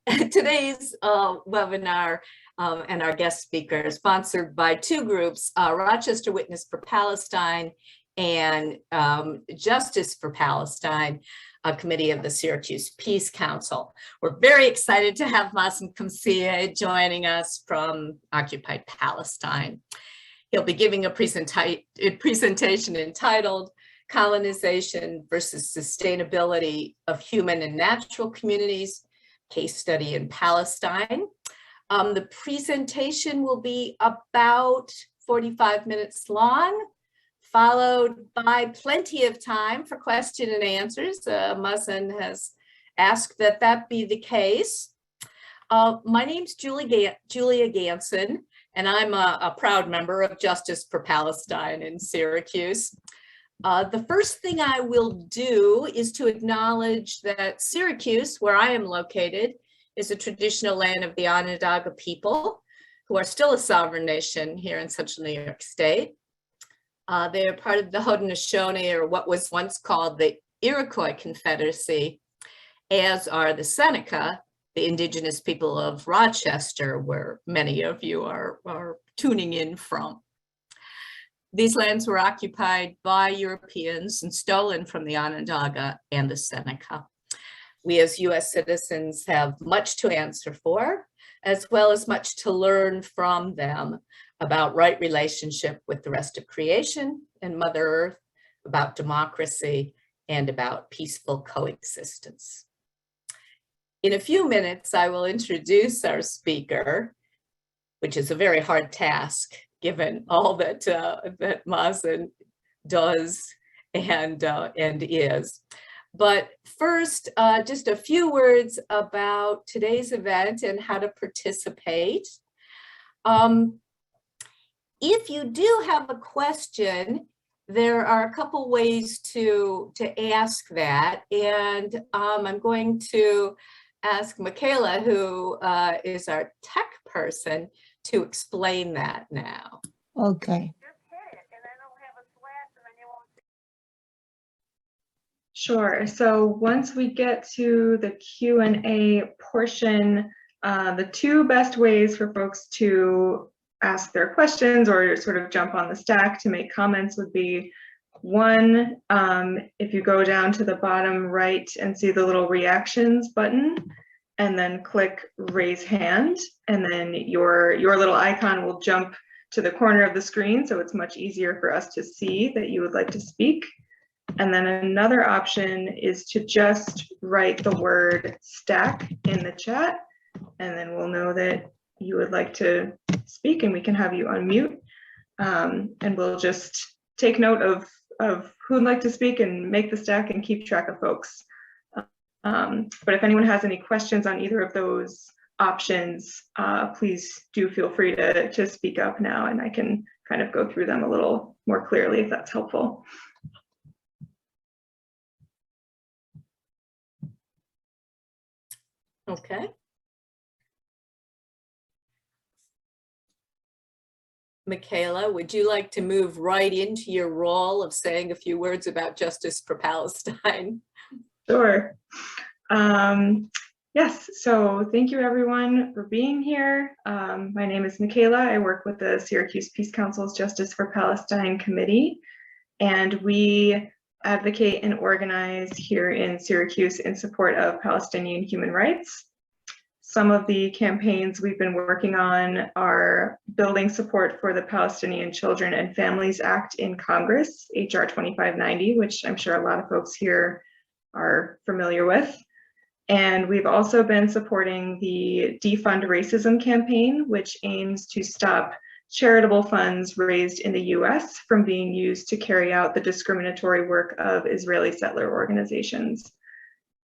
Today's webinar and our guest speaker is sponsored by two groups, Rochester Witness for Palestine and Justice for Palestine, a committee of the Syracuse Peace Council. We're very excited to have Mazin Qumsiyeh joining us from occupied Palestine. He'll be giving a presentation entitled Colonization versus Sustainability of Human and Natural Communities, Case Study in Palestine. The presentation will be about 45 minutes long, followed by plenty of time for question and answers. Mazin has asked that that be the case. My name's Julia Ganson, and I'm a proud member of Justice for Palestine in Syracuse. The first thing I will do is to acknowledge that Syracuse, where I am located, is a traditional land of the Onondaga people, who are still a sovereign nation here in central New York State. They are part of the Haudenosaunee, or what was once called the Iroquois Confederacy, as are the Seneca, the indigenous people of Rochester, where many of you are tuning in from. These lands were occupied by Europeans and stolen from the Onondaga and the Seneca. We as US citizens have much to answer for, as well as much to learn from them about right relationship with the rest of creation and Mother Earth, about democracy, and about peaceful coexistence. In a few minutes, I will introduce our speaker, which is a very hard task, given all that that Mazin does and is. But first, just a few words about today's event and how to participate. If you do have a question, there are a couple ways to ask that, and I'm going to ask Michaela, who is our tech person, to explain that now. Okay. Sure. So once we get to the Q&A portion, the two best ways for folks to ask their questions or sort of jump on the stack to make comments would be, one, if you go down to the bottom right and see the little reactions button, and then click raise hand, and then your little icon will jump to the corner of the screen, so it's much easier for us to see that you would like to speak. And then another option is to just write the word stack in the chat, and then we'll know that you would like to speak and we can have you unmute. And we'll just take note of who'd like to speak and make the stack and keep track of folks. But if anyone has any questions on either of those options, please do feel free to speak up now, and I can kind of go through them a little more clearly if that's helpful. Okay. Michaela, would you like to move right into your role of saying a few words about Justice for Palestine? Sure. Yes, so thank you everyone for being here. My name is Michaela. I work with the Syracuse Peace Council's Justice for Palestine Committee, and we advocate and organize here in Syracuse in support of Palestinian human rights. Some of the campaigns we've been working on are building support for the Palestinian Children and Families Act in Congress, HR 2590, which I'm sure a lot of folks here are familiar with. And we've also been supporting the Defund Racism campaign, which aims to stop charitable funds raised in the US from being used to carry out the discriminatory work of Israeli settler organizations.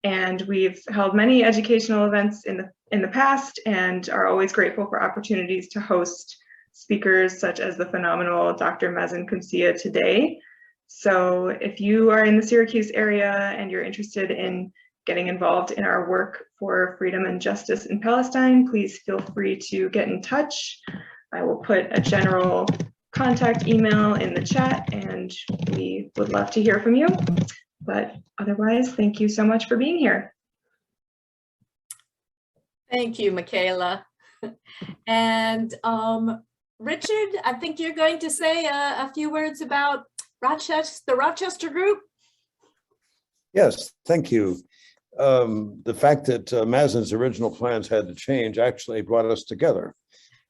And we've held many educational events in the past and are always grateful for opportunities to host speakers such as the phenomenal Dr. Mazin Qumsiyeh today. So if you are in the Syracuse area and you're interested in getting involved in our work for freedom and justice in Palestine, please feel free to get in touch. I will put a general contact email in the chat, and we would love to hear from you. But otherwise, thank you so much for being here. Thank you, Michaela. And Richard, I think you're going to say a few words about the Rochester group. Yes, thank you. The fact that Mazin's original plans had to change actually brought us together.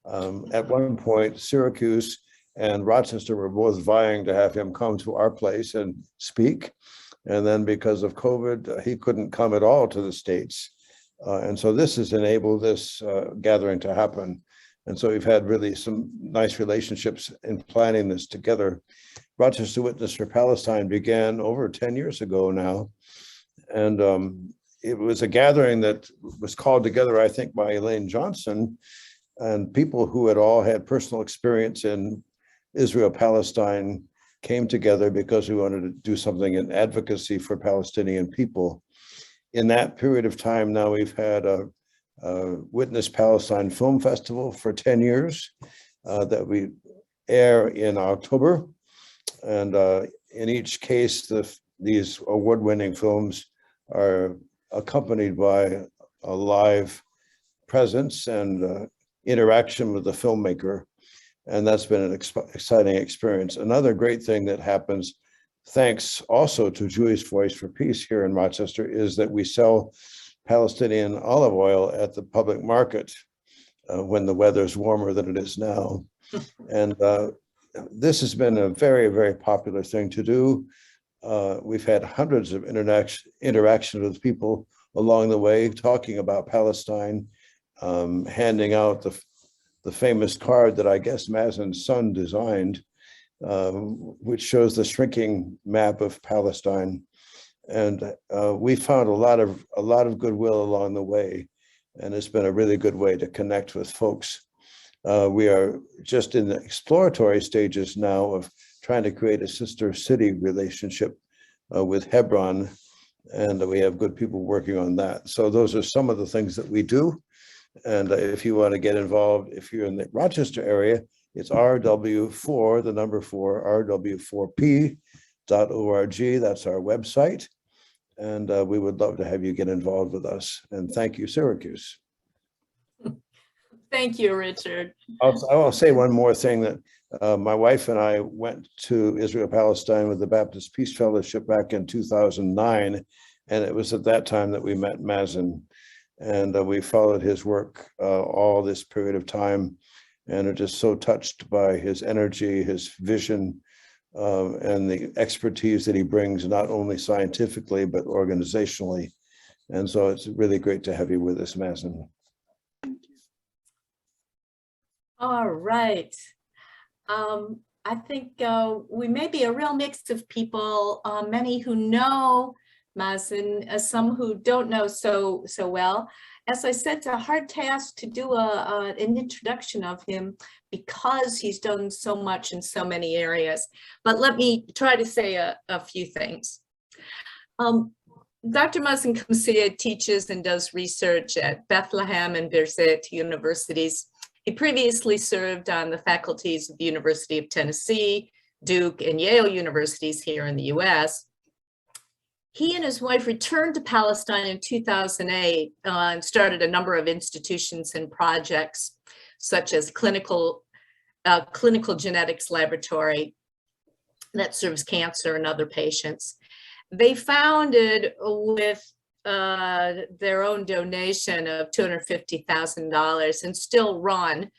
At one point, Syracuse and Rochester were both vying to have him come to our place and speak. And then because of COVID, he couldn't come at all to the States. And so this has enabled this gathering to happen. And so we've had really some nice relationships in planning this together. Rochester Witness for Palestine began over 10 years ago now. And it was a gathering that was called together, I think, by Elaine Johnson and people who had all had personal experience in Israel-Palestine came together because we wanted to do something in advocacy for Palestinian people. In that period of time now, we've had a Witness Palestine Film Festival for 10 years that we air in October. And in each case, these award-winning films are accompanied by a live presence and interaction with the filmmaker. And that's been an exciting experience. Another great thing that happens, thanks also to Jewish Voice for Peace here in Rochester, is that we sell Palestinian olive oil at the public market when the weather's warmer than it is now. And this has been a very, very popular thing to do. We've had hundreds of interactions with people along the way, talking about Palestine, handing out the famous card that I guess Mazin's son designed, which shows the shrinking map of Palestine. And we found a lot of goodwill along the way, and it's been a really good way to connect with folks. We are just in the exploratory stages now of trying to create a sister city relationship with Hebron, and we have good people working on that. So those are some of the things that we do. And if you want to get involved, if you're in the Rochester area, it's RW4, the number 4, rw4p.org. That's our website. And we would love to have you get involved with us. And thank you, Syracuse. Thank you, Richard. I'll say one more thing, that my wife and I went to Israel-Palestine with the Baptist Peace Fellowship back in 2009. And it was at that time that we met Mazin. And we followed his work all this period of time, and are just so touched by his energy, his vision, and the expertise that he brings, not only scientifically, but organizationally. And so it's really great to have you with us, Mazin. All right. I think we may be a real mix of people, many who know Mazin, some who don't know so well. As I said, it's a hard task to do an introduction of him because he's done so much in so many areas. But let me try to say a few things. Dr. Mazin Qumsiyeh teaches and does research at Bethlehem and Birzeit universities. He previously served on the faculties of the University of Tennessee, Duke, and Yale universities here in the US. He and his wife returned to Palestine in 2008 and started a number of institutions and projects, such as clinical genetics laboratory that serves cancer and other patients. They founded with their own donation of $250,000 and still run,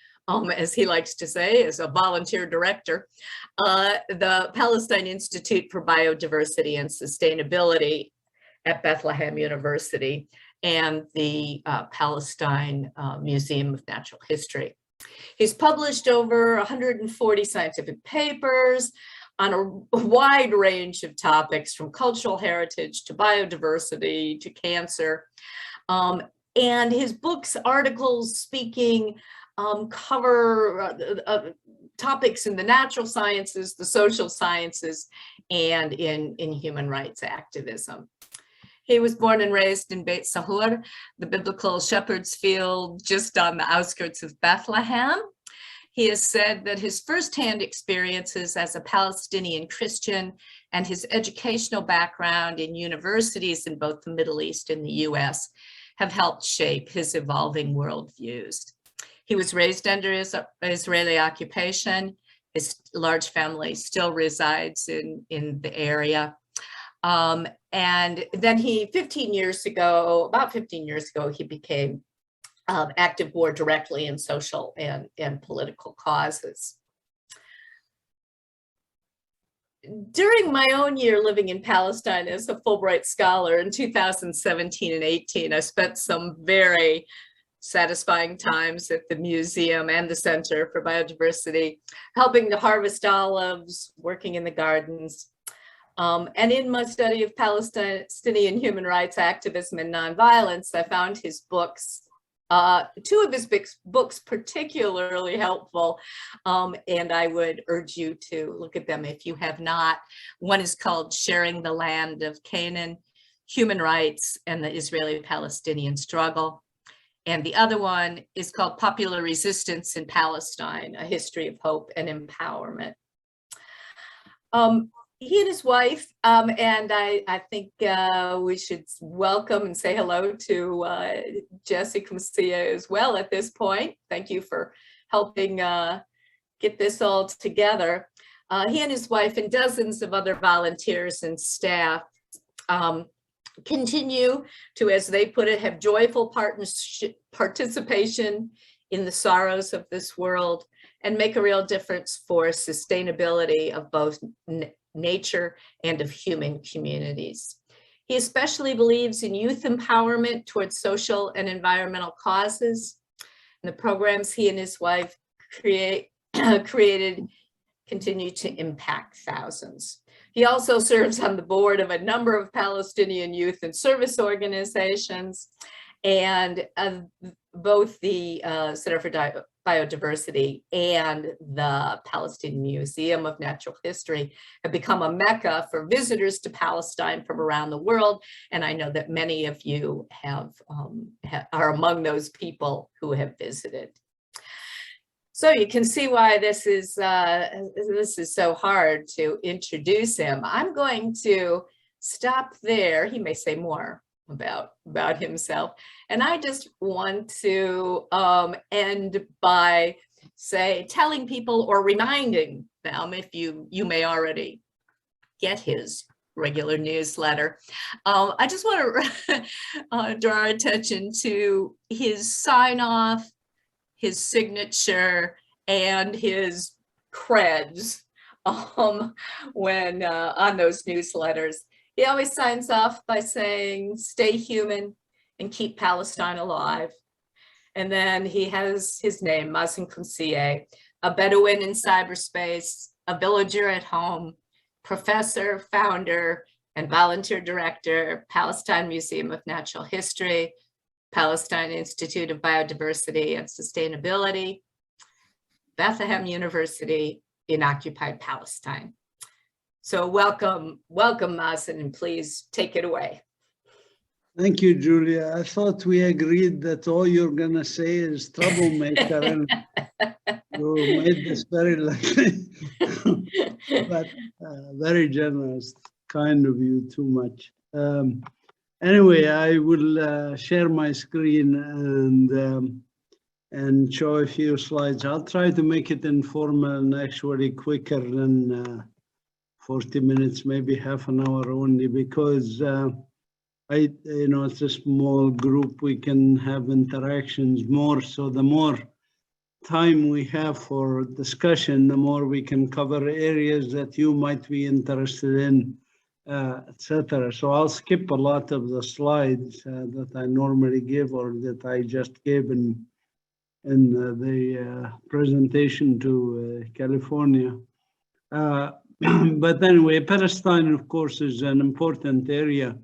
as he likes to say, as a volunteer director, the Palestine Institute for Biodiversity and Sustainability at Bethlehem University and the Palestine Museum of Natural History. He's published over 140 scientific papers on a wide range of topics, from cultural heritage to biodiversity to cancer. And his books, articles, speaking, cover topics in the natural sciences, the social sciences, and in human rights activism. He was born and raised in Beit Sahur, the biblical shepherd's field just on the outskirts of Bethlehem. He has said that his firsthand experiences as a Palestinian Christian and his educational background in universities in both the Middle East and the US have helped shape his evolving worldviews. He was raised under Israeli occupation. His large family still resides in the area. And then about 15 years ago, he became active more directly in social and political causes. During my own year living in Palestine as a Fulbright scholar in 2017 and 18, I spent some very satisfying times at the museum and the Center for Biodiversity, helping to harvest olives, working in the gardens. And in my study of Palestinian human rights activism and nonviolence, I found his books, two of his books particularly helpful, and I would urge you to look at them if you have not. One is called Sharing the Land of Canaan, Human Rights and the Israeli-Palestinian Struggle. And the other one is called Popular Resistance in Palestine, A History of Hope and Empowerment. He and his wife, and I think we should welcome and say hello to Jesse Qumsiyeh as well at this point. Thank you for helping get this all together. He and his wife and dozens of other volunteers and staff continue to, as they put it, have joyful participation in the sorrows of this world and make a real difference for sustainability of both nature and of human communities. He especially believes in youth empowerment towards social and environmental causes. And the programs he and his wife created continue to impact thousands. He also serves on the board of a number of Palestinian youth and service organizations, and both the Center for Biodiversity and the Palestinian Museum of Natural History have become a mecca for visitors to Palestine from around the world. And I know that many of you are among those people who have visited. So you can see why this is so hard to introduce him. I'm going to stop there. He may say more about himself. And I just want to end by telling people or reminding them, if you may already get his regular newsletter. I just want to draw our attention to his sign off, his signature, and his creds when on those newsletters. He always signs off by saying, stay human and keep Palestine alive. And then he has his name, Mazin Qumsiyeh, a Bedouin in cyberspace, a villager at home, professor, founder, and volunteer director, Palestine Museum of Natural History, Palestine Institute of Biodiversity and Sustainability, Bethlehem University in occupied Palestine. So welcome, Mazin, and please take it away. Thank you, Julia. I thought we agreed that all you're going to say is troublemaker, and you made this very likely, but very generous, kind of you, too much. Anyway, I will share my screen and show a few slides. I'll try to make it informal and actually quicker than 40 minutes, maybe half an hour only, because it's a small group. We can have interactions more. So the more time we have for discussion, the more we can cover areas that you might be interested in, etc. So I'll skip a lot of the slides that I normally give or that I just gave in the presentation to California. But anyway, Palestine, of course, is an important area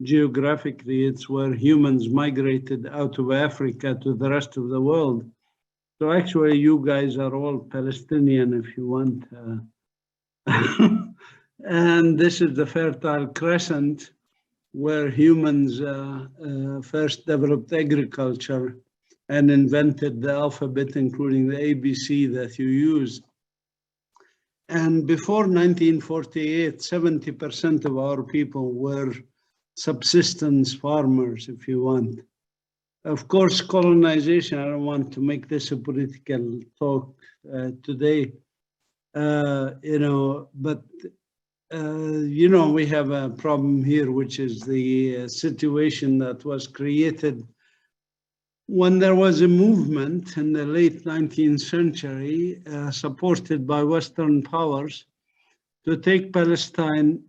geographically. It's where humans migrated out of Africa to the rest of the world. So actually, you guys are all Palestinian if you want. And this is the Fertile Crescent, where humans first developed agriculture and invented the alphabet, including the ABC that you use. And before 1948, 70% of our people were subsistence farmers, if you want. Of course, colonization, I don't want to make this a political talk today, but we have a problem here, which is the situation that was created when there was a movement in the late 19th century, supported by Western powers, to take Palestine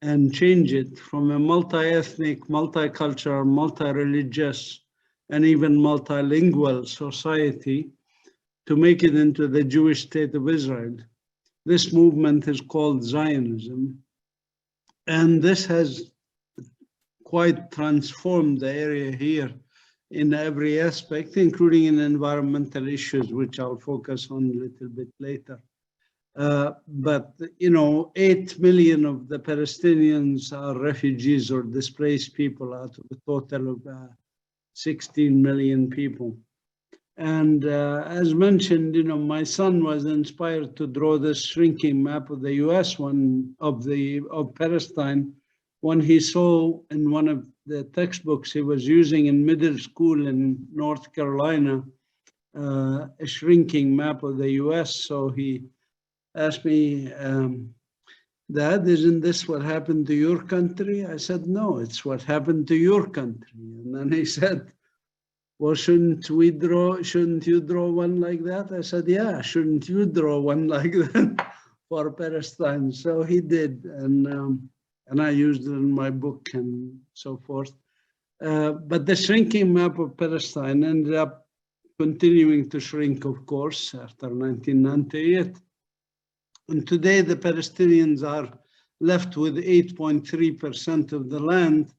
and change it from a multi-ethnic, multicultural, multi-religious, and even multilingual society to make it into the Jewish state of Israel. This movement is called Zionism, and this has quite transformed the area here in every aspect, including in environmental issues, which I'll focus on a little bit later. But 8 million of the Palestinians are refugees or displaced people out of a total of 16 million people. And as mentioned, my son was inspired to draw this shrinking map of the US of Palestine when he saw in one of the textbooks he was using in middle school in North Carolina, a shrinking map of the US. So he asked me, Dad, isn't this what happened to your country? I said, no, it's what happened to your country. And then he said, well, shouldn't you draw one like that? I said, yeah, shouldn't you draw one like that for Palestine? So he did, and I used it in my book and so forth. But the shrinking map of Palestine ended up continuing to shrink, of course, after 1998. And today the Palestinians are left with 8.3% of the land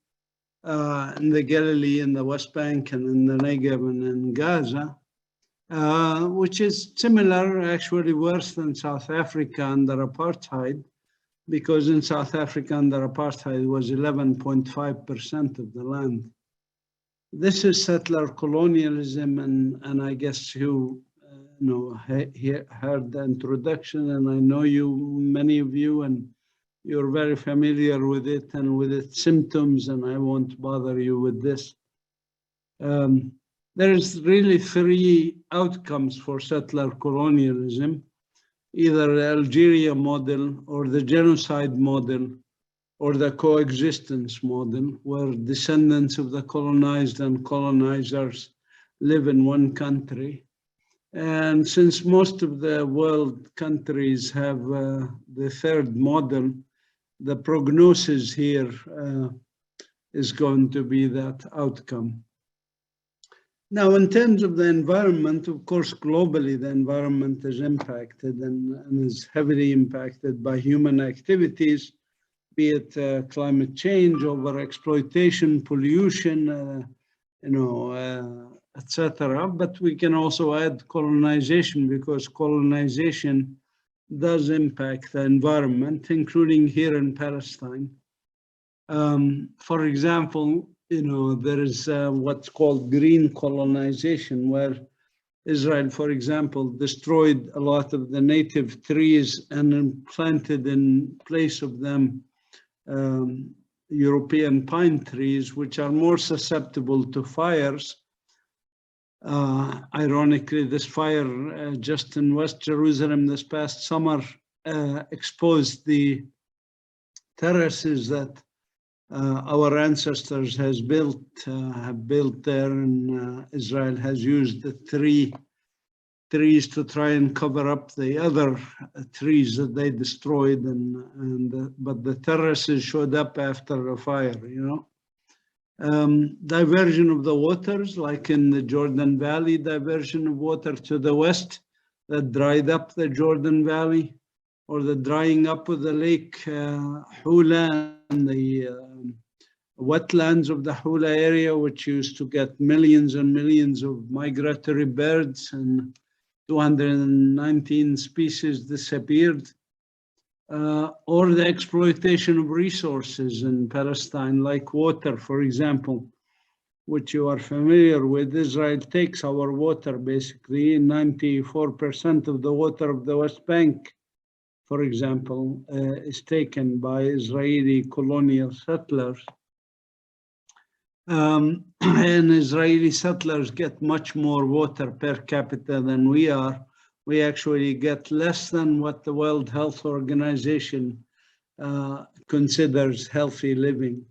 in the Galilee, in the West Bank, and in the Negev and in Gaza, which is similar, actually worse than South Africa under apartheid, because in South Africa under apartheid it was 11.5% of the land. This is settler colonialism, and I guess you heard the introduction, and I know many of you, and you're very familiar with it and with its symptoms, and I won't bother you with this. There is really 3 outcomes for settler colonialism, either the Algeria model or the genocide model or the coexistence model, where descendants of the colonized and colonizers live in one country. And since most of the world countries have the third model, the prognosis here is going to be that outcome. Now, in terms of the environment, of course, globally, the environment is impacted and is heavily impacted by human activities, be it climate change, overexploitation, pollution, etc. But we can also add colonization, because colonization does impact the environment, including here in Palestine. For example, there is what's called green colonization, where Israel, for example, destroyed a lot of the native trees and planted in place of them European pine trees, which are more susceptible to fires. Ironically, this fire just in West Jerusalem this past summer exposed the terraces that our ancestors have built there, and Israel has used the trees to try and cover up the other trees that they destroyed, but the terraces showed up after a fire, Diversion of the waters, like in the Jordan Valley, diversion of water to the west that dried up the Jordan Valley, or the drying up of the lake Hula and the wetlands of the Hula area, which used to get millions and millions of migratory birds, and 219 species disappeared. Or the exploitation of resources in Palestine, like water, for example, which you are familiar with. Israel takes our water, basically. 94% of the water of the West Bank, for example, is taken by Israeli colonial settlers. And Israeli settlers get much more water per capita than we are. We actually get less than what the World Health Organization considers healthy living.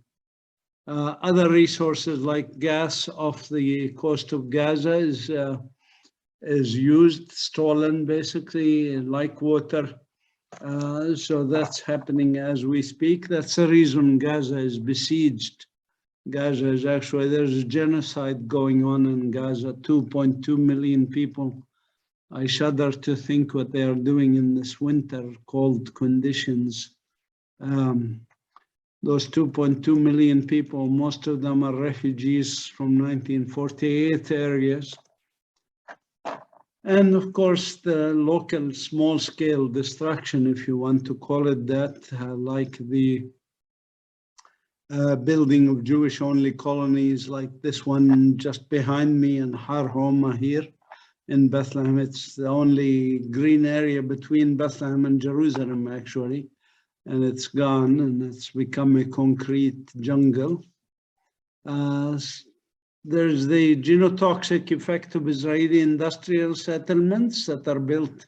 Other resources like gas off the coast of Gaza is used, stolen basically, like water. So that's happening as we speak. That's the reason Gaza is besieged. Gaza is actually, there's a genocide going on in Gaza, 2.2 million people. I shudder to think what they are doing in this winter, cold conditions. Those 2.2 million people, most of them are refugees from 1948 areas. And of course, the local small-scale destruction, if you want to call it that, like the building of Jewish-only colonies like this one just behind me in Har Homa here in Bethlehem. It's the only green area between Bethlehem and Jerusalem, actually. And it's gone, and it's become a concrete jungle. There's the genotoxic effect of Israeli industrial settlements that are built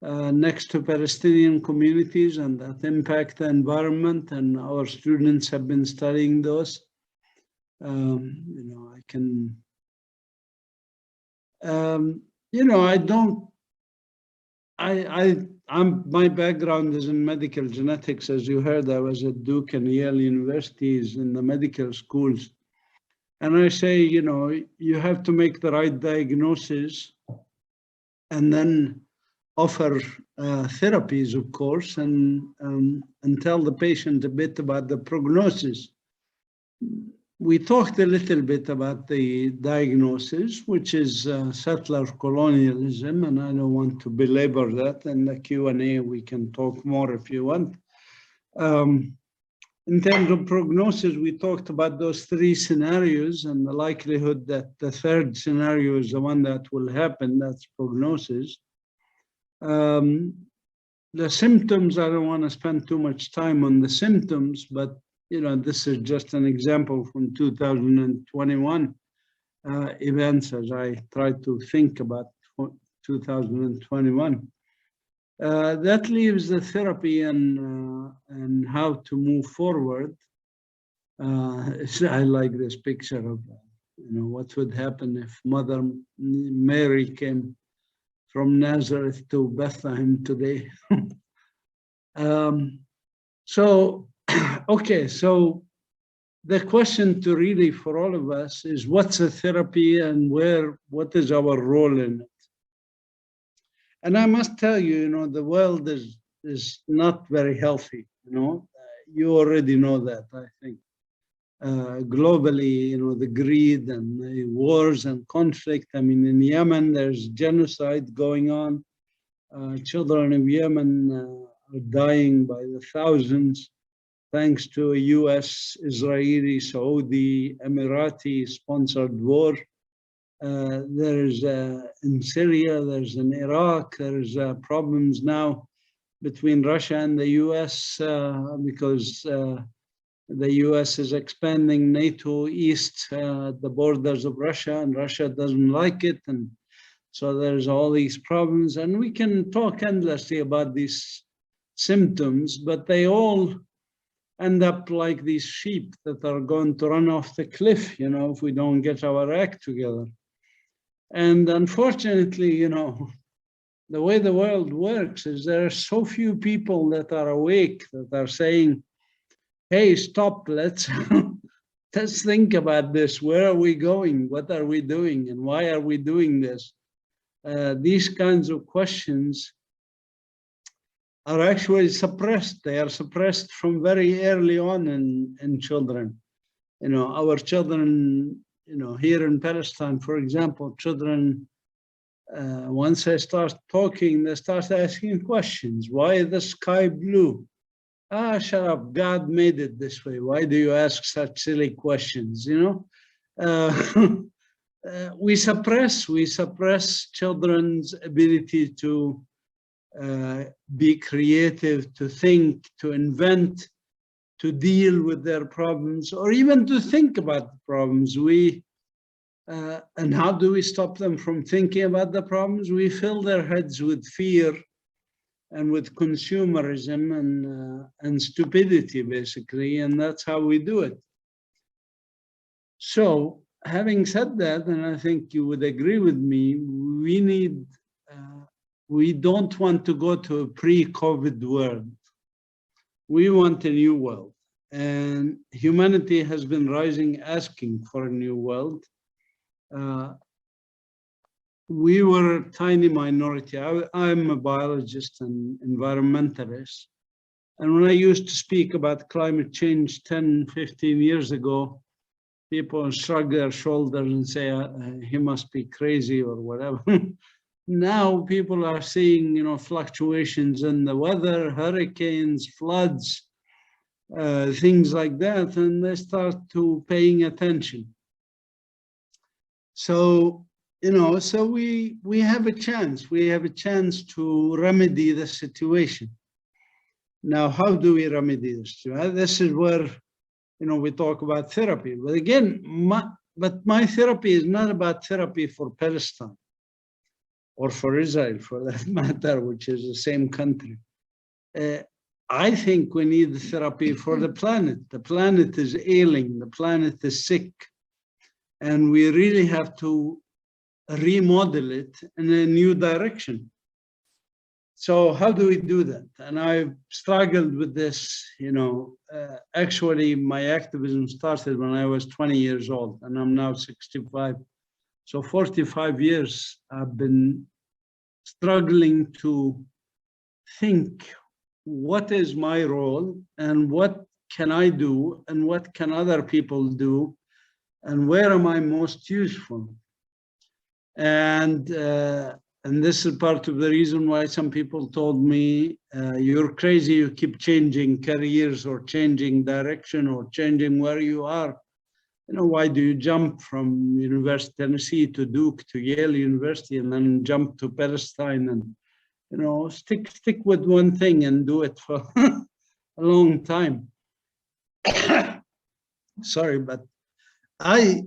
next to Palestinian communities, and that impact the environment, and our students have been studying those. You know, I can, you know, my background is in medical genetics. As you heard, I was at Duke and Yale universities in the medical schools. And I say, you know, you have to make the right diagnosis and then offer therapies, of course, and tell the patient a bit about the prognosis. We talked a little bit about the diagnosis, which is settler colonialism, and I don't want to belabor that. In the Q&A, we can talk more if you want. In terms of prognosis, we talked about those three scenarios and the likelihood that the third scenario is the one that will happen. That's prognosis. The symptoms, I don't want to spend too much time on the symptoms, but you know, this is just an example from 2021 events as I try to think about 2021. That leaves the therapy and how to move forward. I like this picture of, you know, what would happen if Mother Mary came from Nazareth to Bethlehem today. Okay, so the question to really for all of us is what's a therapy and what is our role in it? And I must tell you, you know, the world is not very healthy, you know. You already know that, I think. Globally, you know, the greed and the wars and conflict. I mean, in Yemen, there's genocide going on. Children of Yemen are dying by the thousands, thanks to a US, Israeli, Saudi, Emirati-sponsored war. There's in Syria, there's in Iraq, there's problems now between Russia and the US because the US is expanding NATO east the borders of Russia, and Russia doesn't like it. And so there's all these problems, and we can talk endlessly about these symptoms, but they all end up like these sheep that are going to run off the cliff, you know, if we don't get our act together. And unfortunately, you know, the way the world works is there are so few people that are awake, that are saying, hey, stop, let's think about this. Where are we going? What are we doing? And why are we doing this? These kinds of questions are actually suppressed. They are suppressed from very early on in children. You know, our children, you know, here in Palestine, for example, children, once they start talking, they start asking questions. Why is the sky blue? Ah, shut up, God made it this way. Why do you ask such silly questions, you know? We suppress children's ability to be creative, to think, to invent, to deal with their problems, or even to think about the problems. And how do we stop them from thinking about the problems? We fill their heads with fear and with consumerism and stupidity, basically, and that's how we do it. So, having said that, and I think you would agree with me, we don't want to go to a pre-COVID world. We want a new world. And humanity has been rising, asking for a new world. We were a tiny minority. I'm a biologist and environmentalist. And when I used to speak about climate change 10, 15 years ago, people shrug their shoulders and say, he must be crazy or whatever. Now people are seeing, fluctuations in the weather, hurricanes, floods, things like that, and they start to paying attention. So, so we have a chance. We have a chance to remedy the situation. Now, how do we remedy this? This is where, we talk about therapy. But again, my therapy is not about therapy for Palestine or for Israel, for that matter, which is the same country. I think we need therapy for the planet. The planet is ailing. The planet is sick. And we really have to remodel it in a new direction. So how do we do that? And I've struggled with this, actually my activism started when I was 20 years old and I'm now 65. So 45 years I've been struggling to think, what is my role and what can I do and what can other people do and where am I most useful? And this is part of the reason why some people told me, you're crazy, you keep changing careers or changing direction or changing where you are. Why do you jump from University of Tennessee to Duke to Yale University and then jump to Palestine and, stick with one thing and do it for a long time. Sorry, but I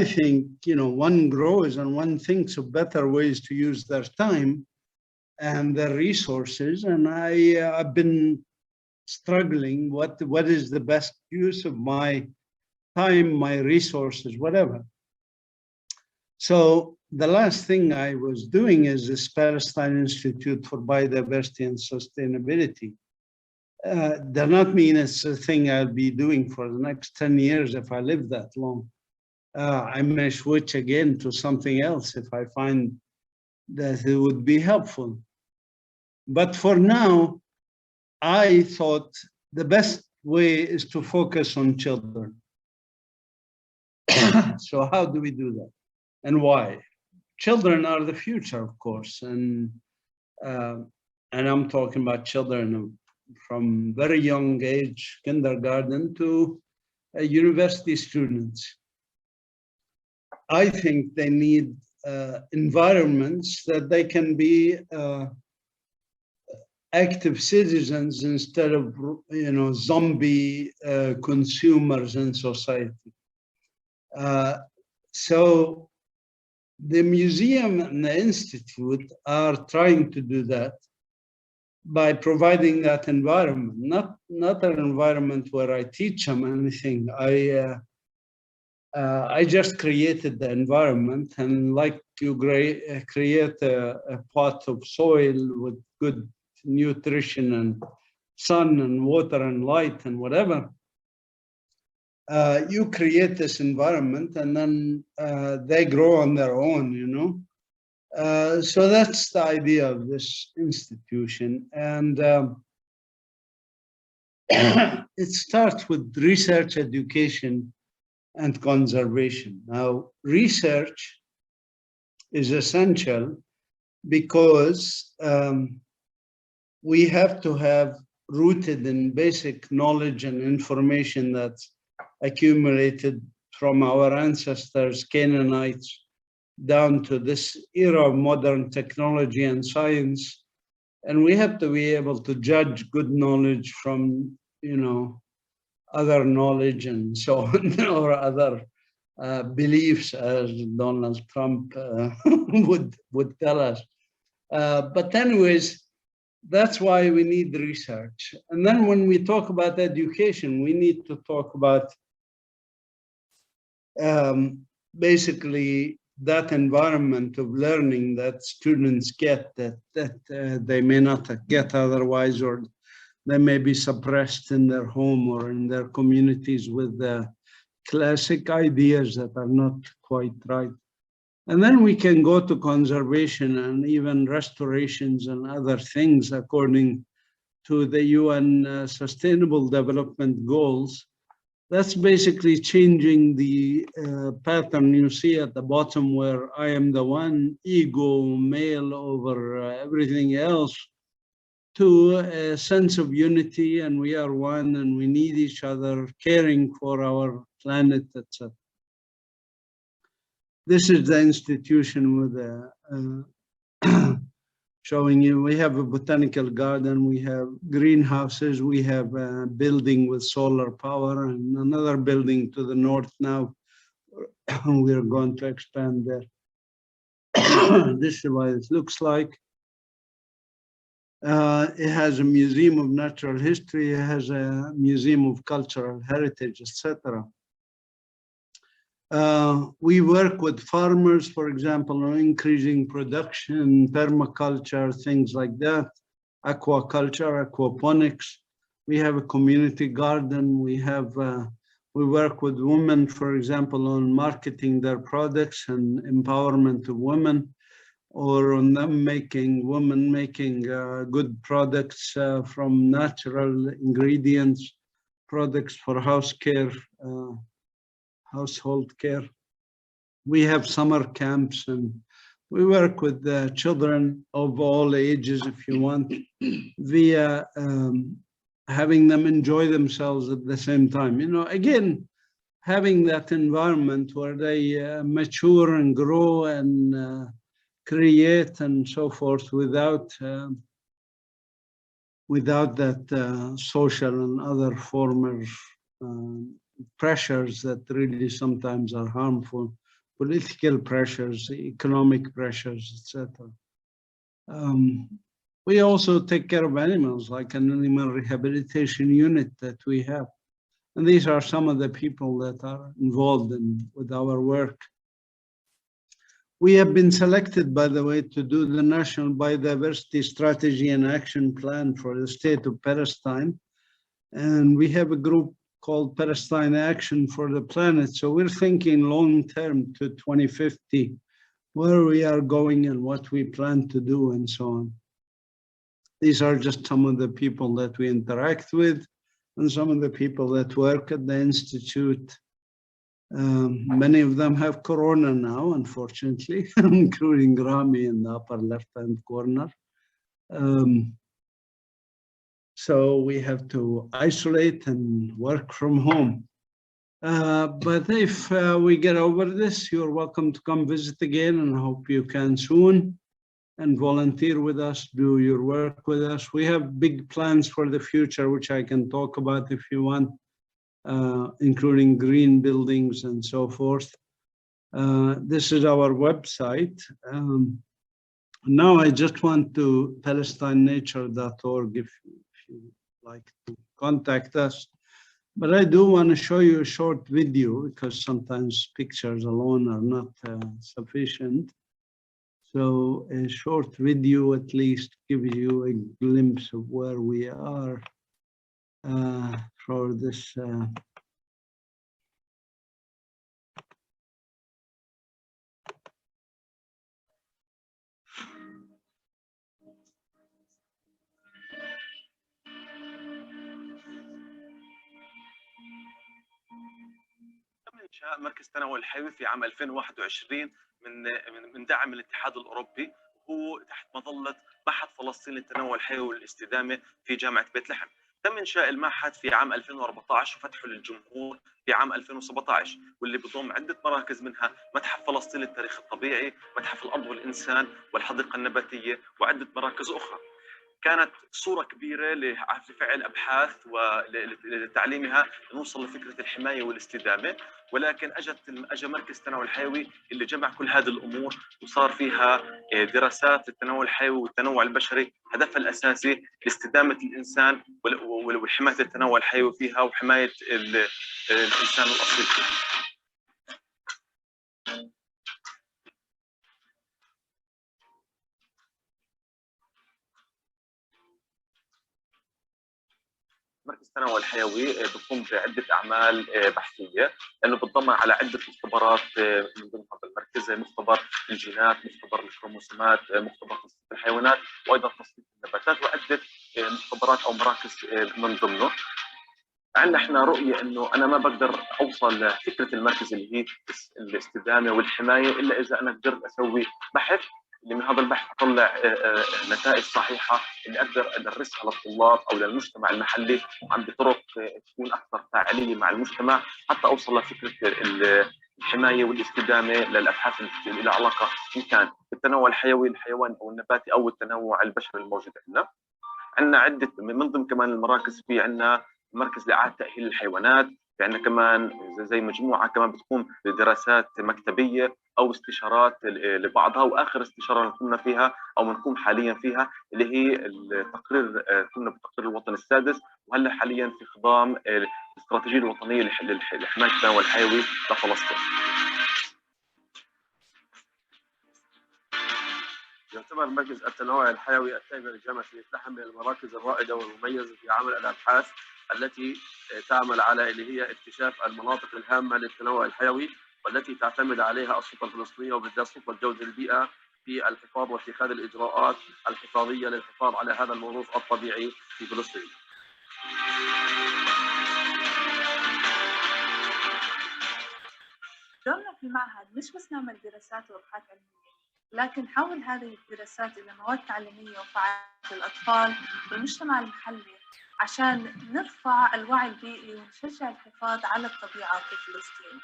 think, one grows and one thinks of better ways to use their time and their resources. And I've been struggling, what is the best use of my time, my resources, whatever. So the last thing I was doing is this Palestine Institute for Biodiversity and Sustainability. Does not mean it's a thing I'll be doing for the next 10 years if I live that long. I may switch again to something else if I find that it would be helpful. But for now, I thought the best way is to focus on children. So how do we do that? And why? Children are the future, of course. And I'm talking about children from very young age, kindergarten to university students. I think they need environments that they can be active citizens instead of, zombie consumers in society. So the museum and the institute are trying to do that by providing that environment, not an environment where I teach them anything. I just created the environment, and like you create a pot of soil with good nutrition and sun and water and light and whatever, you create this environment and then they grow on their own, So that's the idea of this institution. And it starts with research, education, and conservation. Now, research is essential because we have to have rooted in basic knowledge and information that's accumulated from our ancestors, Canaanites, down to this era of modern technology and science. And we have to be able to judge good knowledge from, other knowledge and so on, or other beliefs, as Donald Trump would tell us. But anyways, that's why we need research. And then when we talk about education, we need to talk about basically that environment of learning that students get that they may not get otherwise, or they may be suppressed in their home or in their communities with the classic ideas that are not quite right. And then we can go to conservation and even restorations and other things according to the UN Sustainable Development Goals. That's basically changing the pattern you see at the bottom, where I am the one, ego, male over everything else, to a sense of unity, and we are one and we need each other, caring for our planet, etc. This is the institution with showing you, we have a botanical garden, we have greenhouses, we have a building with solar power, and another building to the north now. We are going to expand there. This is what it looks like. It has a museum of natural history, it has a museum of cultural heritage, etc. We work with farmers, for example, on increasing production, permaculture, things like that, aquaculture, aquaponics. We have a community garden. We work with women, for example, on marketing their products and empowerment of women, or on them women making good products from natural ingredients, products for house care, household care. We have summer camps, and we work with children of all ages, if you want, via having them enjoy themselves at the same time. You know, again, having that environment where they mature and grow and create and so forth without that social and other former pressures that really sometimes are harmful, political pressures, economic pressures, etc. We also take care of animals, like an animal rehabilitation unit that we have. And these are some of the people that are involved with our work. We have been selected, by the way, to do the National Biodiversity Strategy and Action Plan for the state of Palestine. And we have a group called Palestine Action for the Planet. So we're thinking long-term to 2050, where we are going and what we plan to do and so on. These are just some of the people that we interact with and some of the people that work at the Institute. Many of them have corona now, unfortunately, including Rami in the upper left-hand corner. So we have to isolate and work from home. But if we get over this, you're welcome to come visit again, and hope you can soon, and volunteer with us, do your work with us. We have big plans for the future, which I can talk about if you want, including green buildings and so forth. This is our website. Now I just want to palestinenature.org if you like to contact us. But I do want to show you a short video, because sometimes pictures alone are not sufficient. So a short video at least gives you a glimpse of where we are for this. تم إنشاء مركز تنوع الحيوي في عام 2021 من دعم الاتحاد الأوروبي، وهو تحت مظلة معهد فلسطين للتنوع الحيوي والاستدامة في جامعة بيت لحم. تم إنشاء المعهد في عام 2014 وفتحه للجمهور في عام 2017، واللي بضم عدة مراكز، منها متحف فلسطين للتاريخ الطبيعي، متحف الأرض والإنسان والحديقة النباتية، وعدة مراكز أخرى. كانت صورة كبيرة لفعل أبحاث ولتعليمها نوصل لفكرة الحماية والاستدامة، ولكن أجا مركز التنوع الحيوي اللي جمع كل هذه الأمور وصار فيها دراسات التنوع الحيوي والتنوع البشري هدفها الأساسي لاستدامة الإنسان وحماية التنوع الحيوي فيها وحماية الإنسان الأصيل فيها. مركز التنوع الحيوي بيقوم بعده اعمال بحثيه، لانه بتضمن على عده مختبرات من ضمن هذا المركز، زي مختبر الجينات، مختبر الكروموسومات، مختبر تصنيف الحيوانات، وايضا تصنيف النباتات، وعده مختبرات او مراكز من ضمنه. عندنا احنا رؤيه انه انا ما بقدر اوصل لفكره المركز اللي هي الاستدامه والحمايه الا اذا انا قدرت اسوي بحث، اللي من هذا البحث اطلع نتائج صحيحه اللي اقدر ادرسها للطلاب او للمجتمع المحلي بطرق تكون اكثر فاعليه مع المجتمع، حتى اوصل لفكره الحمايه والاستدامه للابحاث اللي لها علاقه ان كان بالتنوع الحيوي الحيواني او النباتي او التنوع البشري الموجود عندنا. عندنا عده من ضمن كمان المراكز، في عندنا مركز لاعاده تاهيل الحيوانات، في عندنا كمان زي مجموعه كمان بتقوم بدراسات مكتبيه او استشارات لبعضها، واخر استشاره قمنا فيها او بنقوم حاليا فيها اللي هي التقرير، قمنا بالتقرير الوطني السادس، وهلا حاليا في خضام الاستراتيجيه الوطنيه لحمايه التنوع الحيوي لفلسطين. يعتبر مركز التنوع الحيوي التابع لجامعة المفتاح من المراكز الرائدة والمميزة في عمل الأبحاث التي تعمل على اللي هي اكتشاف المناطق الهامة للتنوع الحيوي، والتي تعتمد عليها السلطة الفلسطينية وبالذات سلطة جودة البيئة في الحفاظ واتخاذ الإجراءات الحفاظية للحفاظ على هذا الموروث الطبيعي في فلسطين. دورنا في المعهد مش بس نعمل دراسات وابحاث علميه، لكن نحول هذه الدراسات الى مواد تعليميه وفعاليه للاطفال والمجتمع المحلي عشان نرفع الوعي البيئي ونشجع الحفاظ على الطبيعه في فلسطين.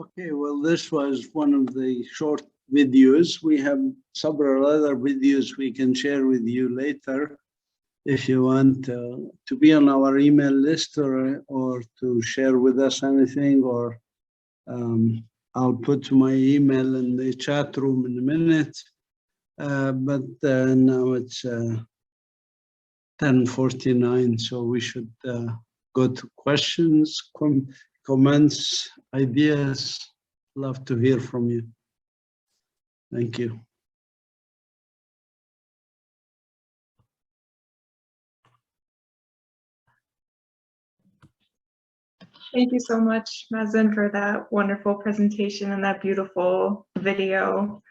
Okay, well, this was one of the short videos. We have several other videos we can share with you later if you want to be on our email list or to share with us anything, or I'll put my email in the chat room in a minute. But now it's 10:49, so we should go to questions, comments, ideas. Love to hear from you. Thank you. Thank you so much, Mazin, for that wonderful presentation and that beautiful video.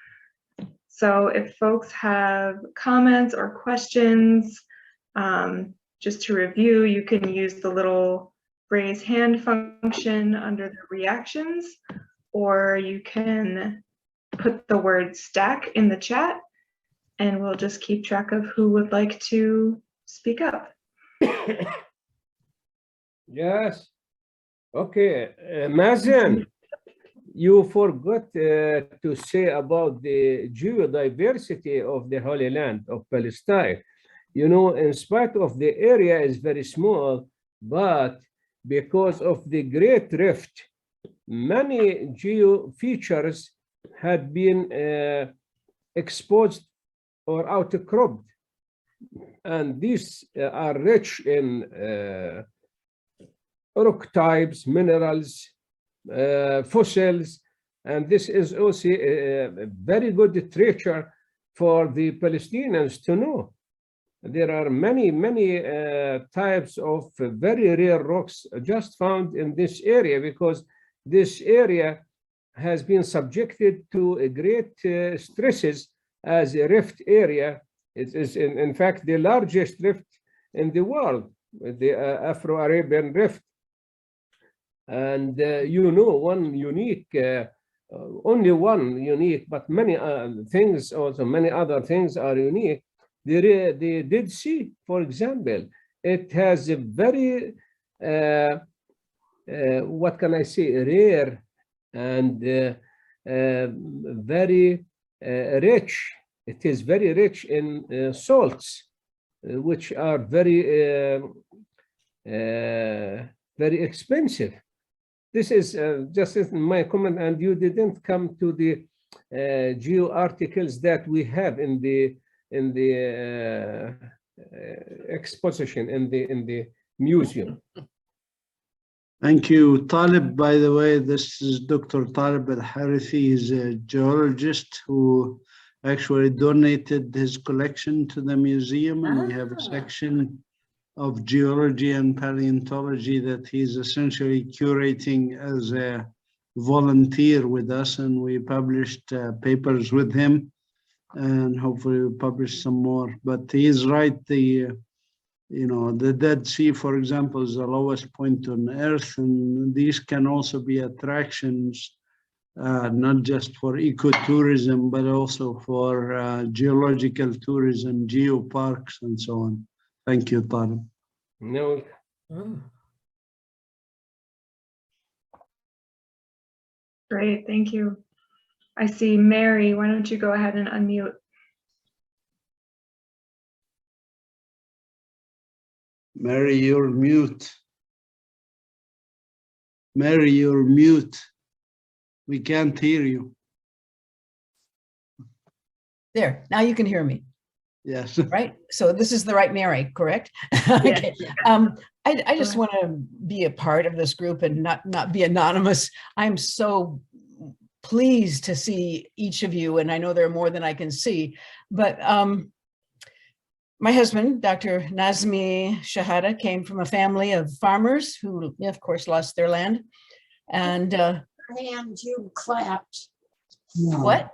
So if folks have comments or questions, just to review, you can use the little raise hand function under the reactions, or you can put the word stack in the chat, and we'll just keep track of who would like to speak up. Yes. Okay, Mazin, you forgot to say about the geodiversity of the Holy Land of Palestine. You know, in spite of the area is very small, but because of the Great Rift, many geo features had been exposed or outcropped, and these are rich in rock types, minerals, fossils, and this is also a very good literature for the Palestinians to know. There are many types of very rare rocks just found in this area, because this area has been subjected to a great stresses as a rift area. It is, in fact, the largest rift in the world, the Afro-Arabian rift. And you know, one unique, only one unique, but many things also, many other things are unique. The Dead Sea, for example, it has a very, what can I say, rare and very rich. It is very rich in salts, which are very, very expensive. This is just my comment, and you didn't come to the geo articles that we have in the exposition in the museum. Thank you, Talib. By the way, this is Dr. Talib Al-Harithi. He's a geologist who actually donated his collection to the museum, and we have a section of geology and paleontology that he's essentially curating as a volunteer with us, and we published papers with him, and hopefully we'll publish some more. But he's right, the Dead Sea, for example, is the lowest point on Earth, and these can also be attractions, not just for ecotourism, but also for geological tourism, geoparks, and so on. Thank you, Talib. No. Great, thank you. I see Mary. Why don't you go ahead and unmute? Mary, you're mute. Mary, you're mute. We can't hear you. There, now you can hear me, Yes. right? So this is the right Mary, correct? Okay. I just want to be a part of this group and not be anonymous. I'm so pleased to see each of you, and I know there are more than I can see, but my husband, Dr. Nazmi Shahada, came from a family of farmers who, of course, lost their land. And hand you clapped. what?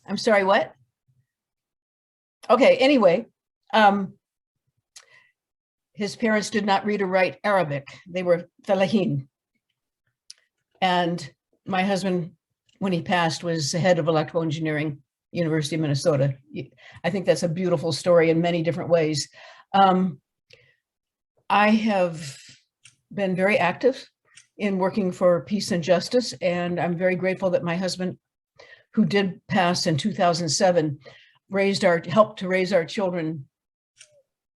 I'm sorry, what? Okay, anyway, his parents did not read or write Arabic. They were Falahin. And my husband, when he passed, was the head of electrical engineering, University of Minnesota. I think that's a beautiful story in many different ways. I have been very active in working for peace and justice, and I'm very grateful that my husband, who did pass in 2007, helped to raise our children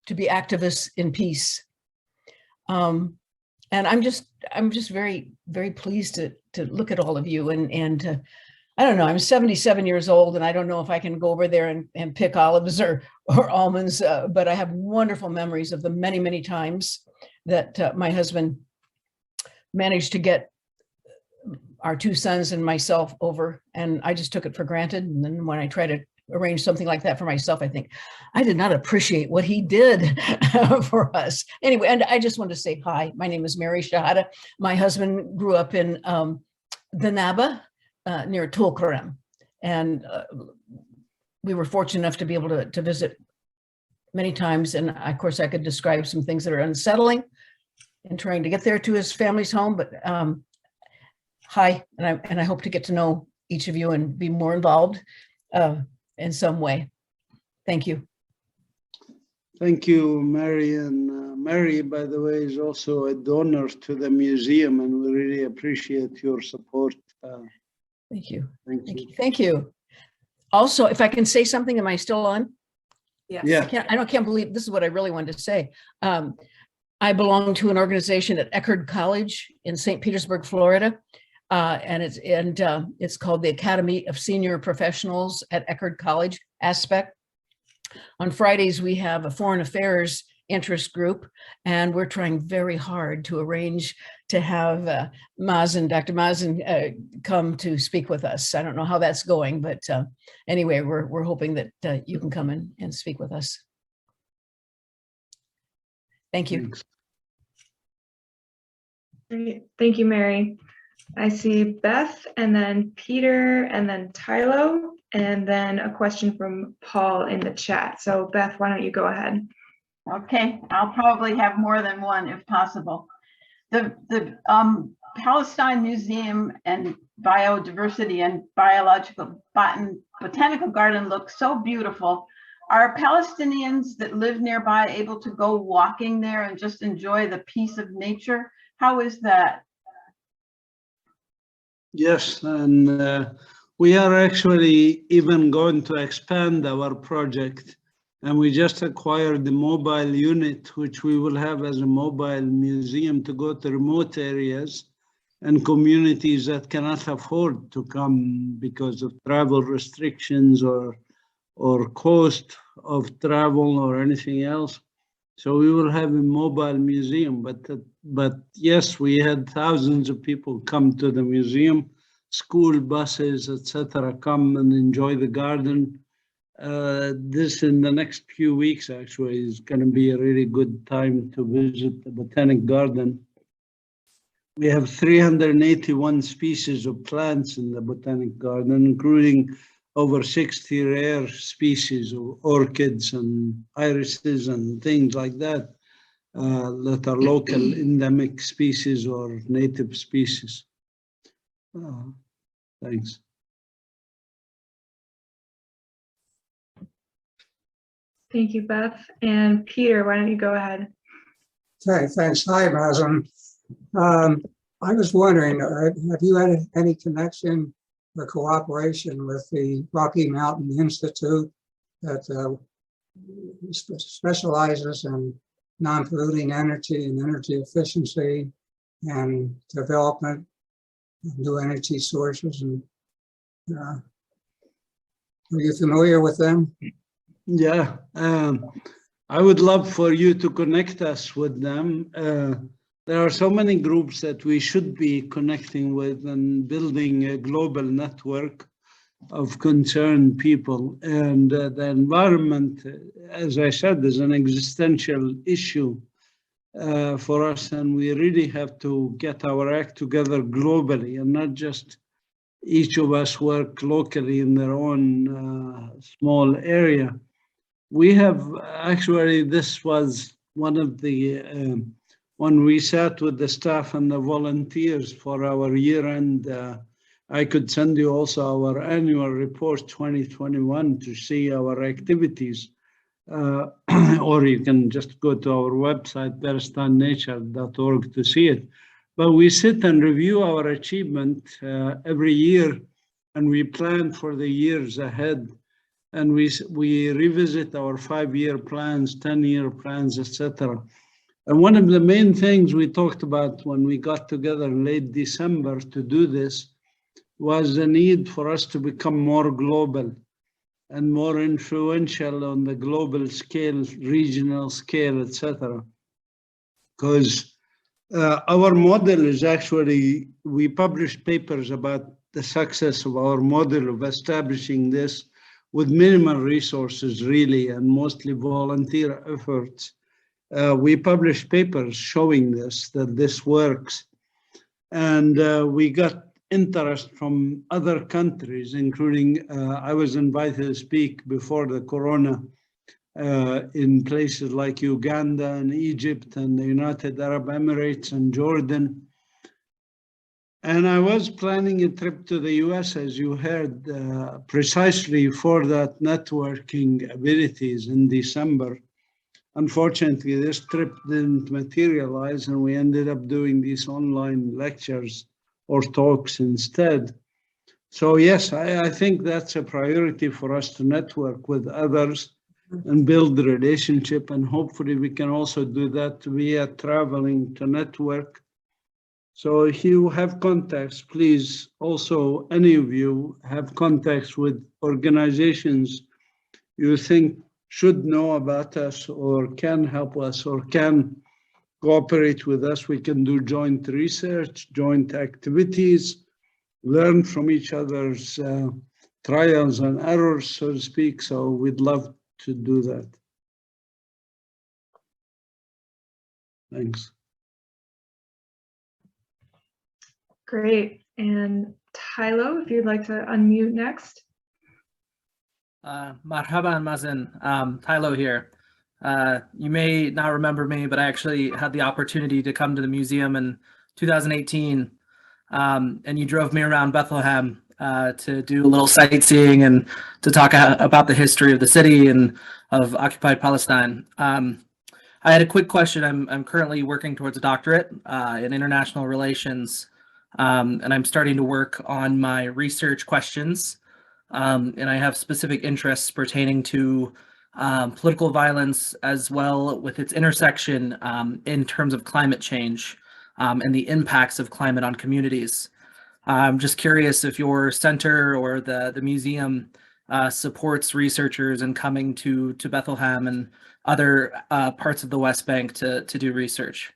to be activists in peace. And I'm just very, very pleased to look at all of you, and I don't know, I'm 77 years old, and I don't know if I can go over there and pick olives or almonds, but I have wonderful memories of the many, many times that my husband managed to get our two sons and myself over, and I just took it for granted. And then when I try to arrange something like that for myself, I think I did not appreciate what he did for us. Anyway, and I just wanted to say hi. My name is Mary Shahada. My husband grew up in the Naba near Tulkarem, and we were fortunate enough to be able to visit many times. And of course, I could describe some things that are unsettling in trying to get there to his family's home. But hi, and I hope to get to know each of you and be more involved in some way. Thank you. Thank you, Mary. And Mary, by the way, is also a donor to the museum, and we really appreciate your support. Thank you. Thank you. Thank you. Also, if I can say something, am I still on? Yes. Yeah. I can't believe this is what I really wanted to say. I belong to an organization at Eckerd College in St. Petersburg, Florida. And it's called the Academy of Senior Professionals at Eckerd College, ASPEC. On Fridays, we have a foreign affairs interest group, and we're trying very hard to arrange to have Mazin, Dr. Mazin, come to speak with us. I don't know how that's going, but anyway, we're hoping that you can come in and speak with us. Thank you. Thanks. Great. Thank you, Mary. I see Beth and then Peter and then Tylo, and then a question from Paul in the chat. So Beth, why don't you go ahead? Okay, I'll probably have more than one if possible. The Palestine Museum and Biodiversity and Botanical Garden look so beautiful. Are Palestinians that live nearby able to go walking there and just enjoy the peace of nature? How is that? Yes, and we are actually even going to expand our project, and we just acquired the mobile unit, which we will have as a mobile museum to go to remote areas and communities that cannot afford to come because of travel restrictions or cost of travel or anything else. So we will have a mobile museum, but yes, we had thousands of people come to the museum, school buses, etc., come and enjoy the garden. This in the next few weeks actually is going to be a really good time to visit the Botanic Garden. We have 381 species of plants in the Botanic Garden, including over 60 rare species of orchids and irises and things like that, that are local endemic species or native species. Thanks. Thank you, Beth. And Peter, why don't you go ahead? Okay, thanks. Hi, Mazin. I was wondering, have you had any connection or cooperation with the Rocky Mountain Institute that specializes in non-polluting energy and energy efficiency and development of new energy sources? And are you familiar with them? Yeah, I would love for you to connect us with them. There are so many groups that we should be connecting with and building a global network of concerned people. And the environment, as I said, is an existential issue for us, and we really have to get our act together globally and not just each of us work locally in their own small area. We have actually, this was one of the, when we sat with the staff and the volunteers for our year-end, I could send you also our annual report 2021 to see our activities, or you can just go to our website, palestinenature.org, to see it. But we sit and review our achievement every year, and we plan for the years ahead. And we revisit our 5-year plans, 10-year plans, etc. And one of the main things we talked about when we got together in late December to do this was the need for us to become more global and more influential on the global scale, regional scale, etc. Because our model is actually, we published papers about the success of our model of establishing this with minimal resources, really, and mostly volunteer efforts. We published papers showing this, that this works. And we got interest from other countries, including, I was invited to speak before the corona in places like Uganda and Egypt and the United Arab Emirates and Jordan. And I was planning a trip to the US, as you heard, precisely for that networking abilities in December. Unfortunately, this trip didn't materialize, and we ended up doing these online lectures or talks instead. So yes, I think that's a priority for us to network with others and build the relationship, and hopefully we can also do that via traveling to network. So if you have contacts, please also, any of you have contacts with organizations you think should know about us or can help us or can cooperate with us. We can do joint research, joint activities, learn from each other's trials and errors, so to speak. So we'd love to do that. Thanks. Great. And Tylo, if you'd like to unmute next. Marhaban, Mazin. Tylo here. You may not remember me, but I actually had the opportunity to come to the museum in 2018, and you drove me around Bethlehem to do a little sightseeing and to talk about the history of the city and of occupied Palestine. I had a quick question. I'm currently working towards a doctorate in international relations, and I'm starting to work on my research questions. And I have specific interests pertaining to political violence as well with its intersection in terms of climate change and the impacts of climate on communities. I'm just curious if your center or the museum supports researchers in coming to Bethlehem and other parts of the West Bank to do research.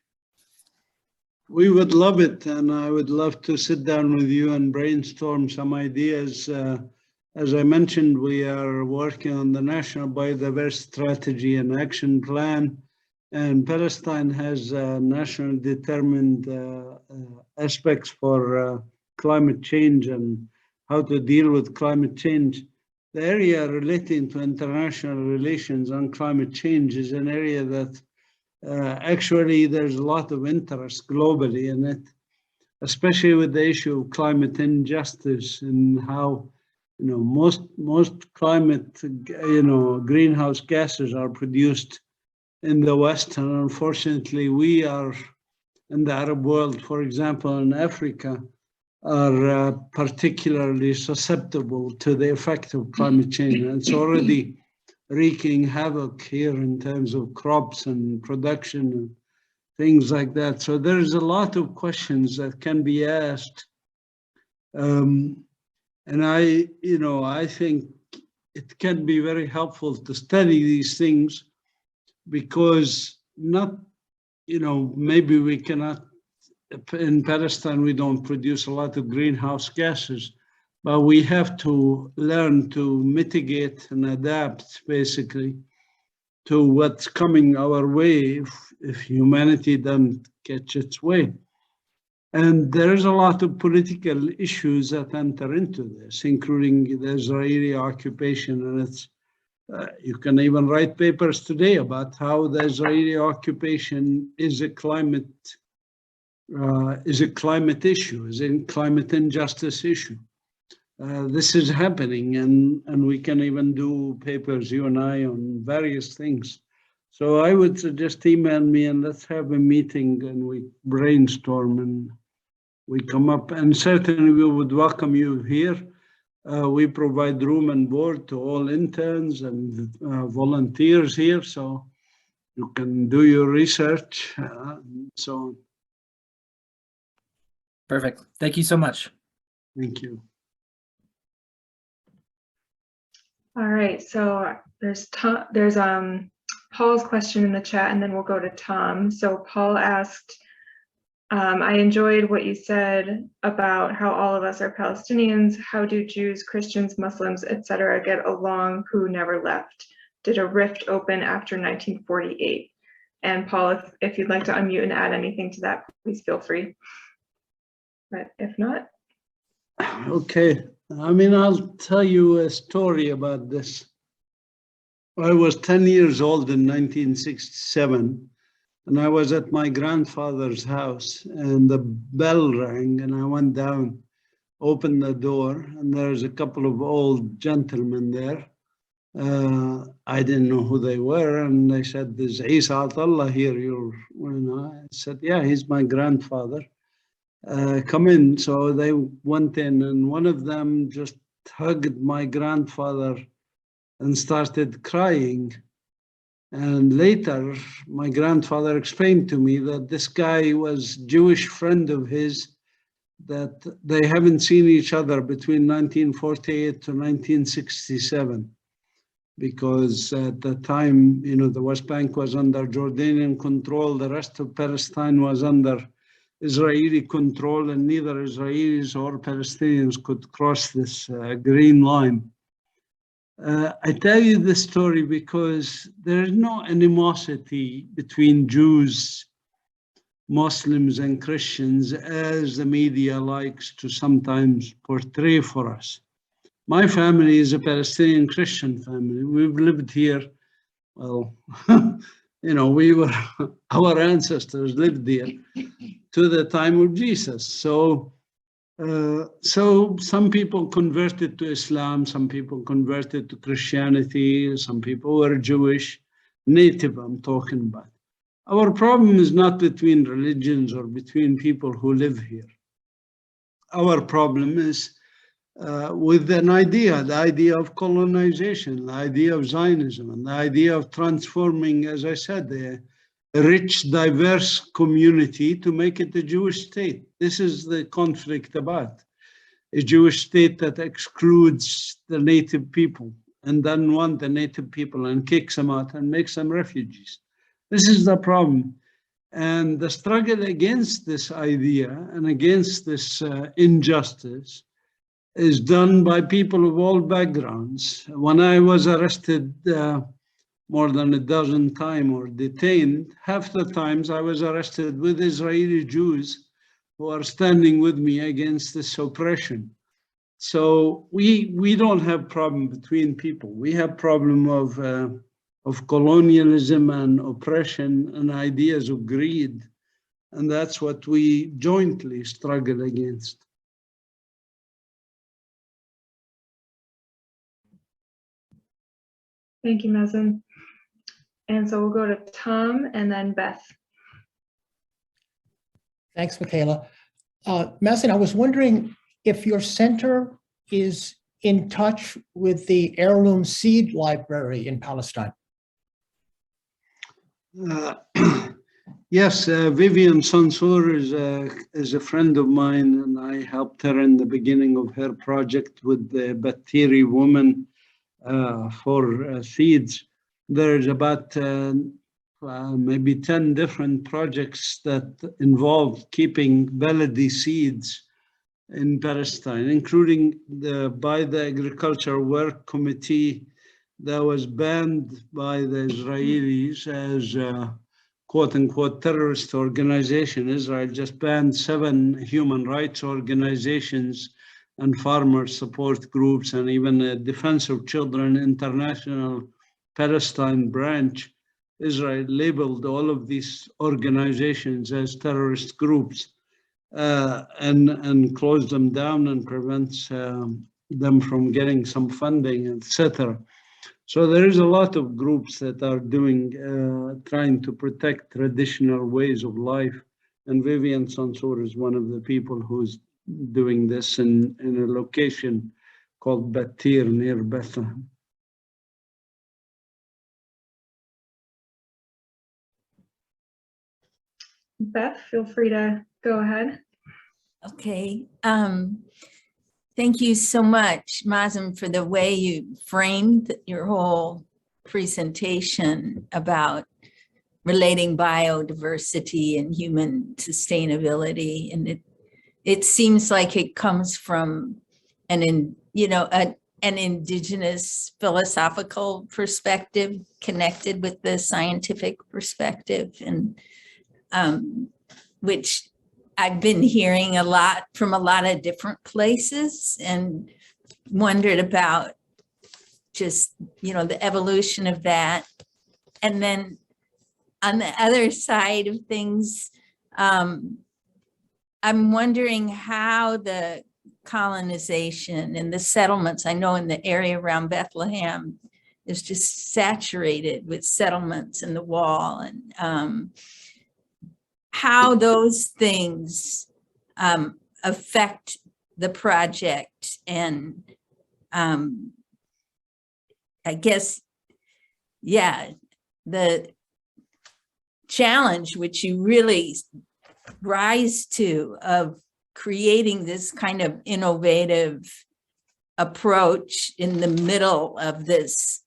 We would love it, and I would love to sit down with you and brainstorm some ideas. As I mentioned, we are working on the National Biodiversity Strategy and Action Plan, and Palestine has nationally determined aspects for climate change and how to deal with climate change. The area relating to international relations and climate change is an area that actually there's a lot of interest globally in it, especially with the issue of climate injustice and how most climate greenhouse gases are produced in the West, and unfortunately we are in the Arab world, for example, in Africa, are particularly susceptible to the effect of climate change. And it's already wreaking havoc here in terms of crops and production and things like that. So there's a lot of questions that can be asked. And I think it can be very helpful to study these things because maybe we cannot, in Palestine, we don't produce a lot of greenhouse gases, but we have to learn to mitigate and adapt basically to what's coming our way if humanity doesn't catch its way. And there's a lot of political issues that enter into this, including the Israeli occupation. And it's you can even write papers today about how the Israeli occupation is a climate issue, is a climate injustice issue. This is happening, and we can even do papers, you and I, on various things. So I would suggest email me and let's have a meeting and we brainstorm and we come up, and certainly we would welcome you here. We provide room and board to all interns and volunteers here, so you can do your research and so on. Perfect. Thank you so much. Thank you. All right, so there's Paul's question in the chat, and then we'll go to Tom. So Paul asked, I enjoyed what you said about how all of us are Palestinians. How do Jews, Christians, Muslims, etc. get along who never left? Did a rift open after 1948? And Paul, if you'd like to unmute and add anything to that, please feel free. But if not. Okay, I mean, I'll tell you a story about this. I was 10 years old in 1967. And I was at my grandfather's house and the bell rang and I went down, opened the door, and there's a couple of old gentlemen there. I didn't know who they were, and they said, "There's Isa Atallah here." I said, "Yeah, he's my grandfather. Come in." So they went in, and one of them just hugged my grandfather and started crying. And later, my grandfather explained to me that this guy was a Jewish friend of his, that they haven't seen each other between 1948 to 1967, because at the time, the West Bank was under Jordanian control, the rest of Palestine was under Israeli control, and neither Israelis or Palestinians could cross this green line. I tell you this story because there is no animosity between Jews, Muslims and Christians as the media likes to sometimes portray for us. My family is a Palestinian Christian family. We've lived here, well, our ancestors lived there to the time of Jesus. So some people converted to Islam, some people converted to Christianity, some people were Jewish, native I'm talking about. Our problem is not between religions or between people who live here. Our problem is with an idea, the idea of colonization, the idea of Zionism, and the idea of transforming, as I said, a rich, diverse community to make it a Jewish state. This is the conflict about. A Jewish state that excludes the native people and doesn't want the native people and kicks them out and makes them refugees. This is the problem. And the struggle against this idea and against this injustice is done by people of all backgrounds. When I was arrested more than a dozen times or detained, half the times I was arrested with Israeli Jews who are standing with me against this oppression. So we don't have problem between people. We have problem of colonialism and oppression and ideas of greed. And that's what we jointly struggle against. Thank you, Mazin. And so we'll go to Tom and then Beth. Thanks, Michaela. Mazin, I was wondering if your center is in touch with the Heirloom Seed Library in Palestine. Yes, Vivian Sansour is a friend of mine, and I helped her in the beginning of her project with the Batiri woman for seeds. There's about maybe 10 different projects that involve keeping Baladi seeds in Palestine, including by the Agriculture Work Committee that was banned by the Israelis as quote unquote terrorist organization. Israel just banned 7 human rights organizations and farmer support groups, and even a Defense of Children International Palestine branch. Israel labeled all of these organizations as terrorist groups and closed them down and prevents them from getting some funding, etc. So there is a lot of groups that are doing, trying to protect traditional ways of life. And Vivian Sansour is one of the people who's doing this in a location called Batir near Bethlehem. Beth, feel free to go ahead. Okay. Thank you so much, Mazin, for the way you framed your whole presentation about relating biodiversity and human sustainability. And it seems like it comes from an indigenous philosophical perspective connected with the scientific perspective, and which I've been hearing a lot from a lot of different places, and wondered about just, the evolution of that. And then on the other side of things, I'm wondering how the colonization and the settlements, I know in the area around Bethlehem is just saturated with settlements and the wall, and how those things affect the project. And I guess, the challenge which you really rise to of creating this kind of innovative approach in the middle of this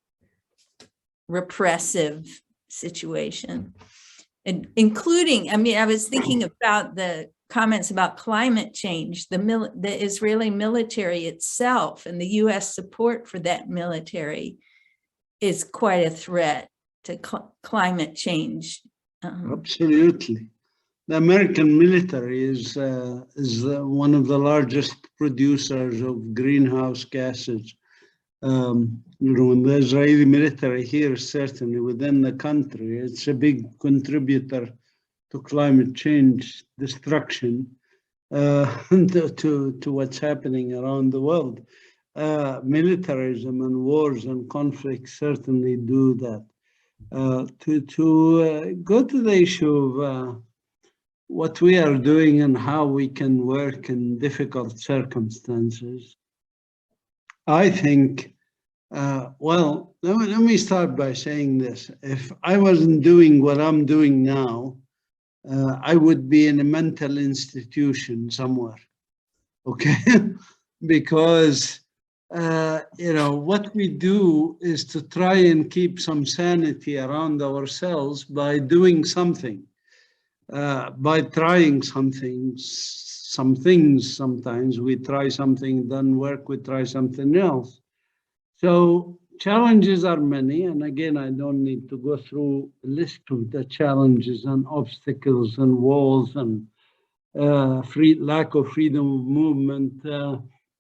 repressive situation. And including, I was thinking about the comments about climate change, the Israeli military itself and the US support for that military is quite a threat to climate change. Absolutely. the American military is one of the largest producers of greenhouse gases. The Israeli military here, certainly within the country, it's a big contributor to climate change destruction, to what's happening around the world. Militarism and wars and conflicts certainly do that. To go to the issue of what we are doing and how we can work in difficult circumstances, I think, well, let me start by saying this. If I wasn't doing what I'm doing now, I would be in a mental institution somewhere, okay? Because, what we do is to try and keep some sanity around ourselves by doing something, by trying something, some things. Sometimes we try something, doesn't work, we try something else. So challenges are many, and again, I don't need to go through a list of the challenges and obstacles and walls and lack of freedom of movement.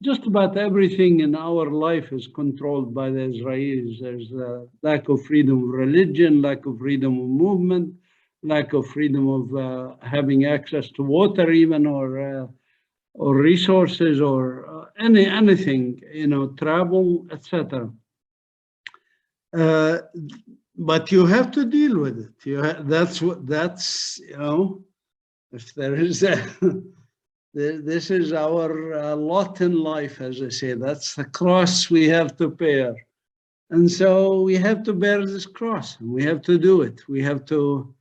Just about everything in our life is controlled by the Israelis. There's a lack of freedom of religion, lack of freedom of movement, lack of freedom of having access to water even, or resources, or anything, travel, etc. But you have to deal with it. That's if there is this is our lot in life, as I say. That's the cross we have to bear, and so we have to bear this cross, and we have to do it. We have to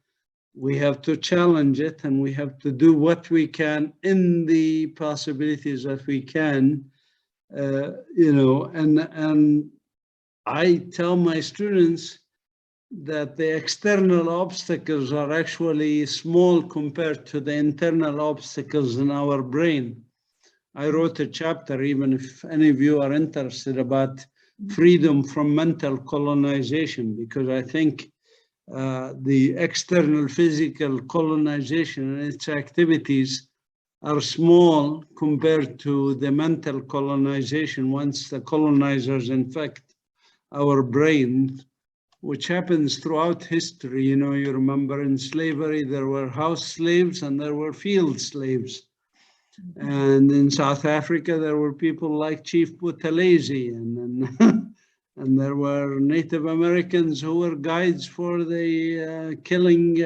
challenge it, and we have to do what we can in the possibilities that we can, and I tell my students that the external obstacles are actually small compared to the internal obstacles in our brain. I wrote a chapter, even if any of you are interested, about freedom from mental colonization, because I think the external physical colonization and its activities are small compared to the mental colonization once the colonizers infect our brain, which happens throughout history. You remember in slavery, there were house slaves and there were field slaves. And in South Africa, there were people like Chief Buthelezi, and there were Native Americans who were guides for the killing,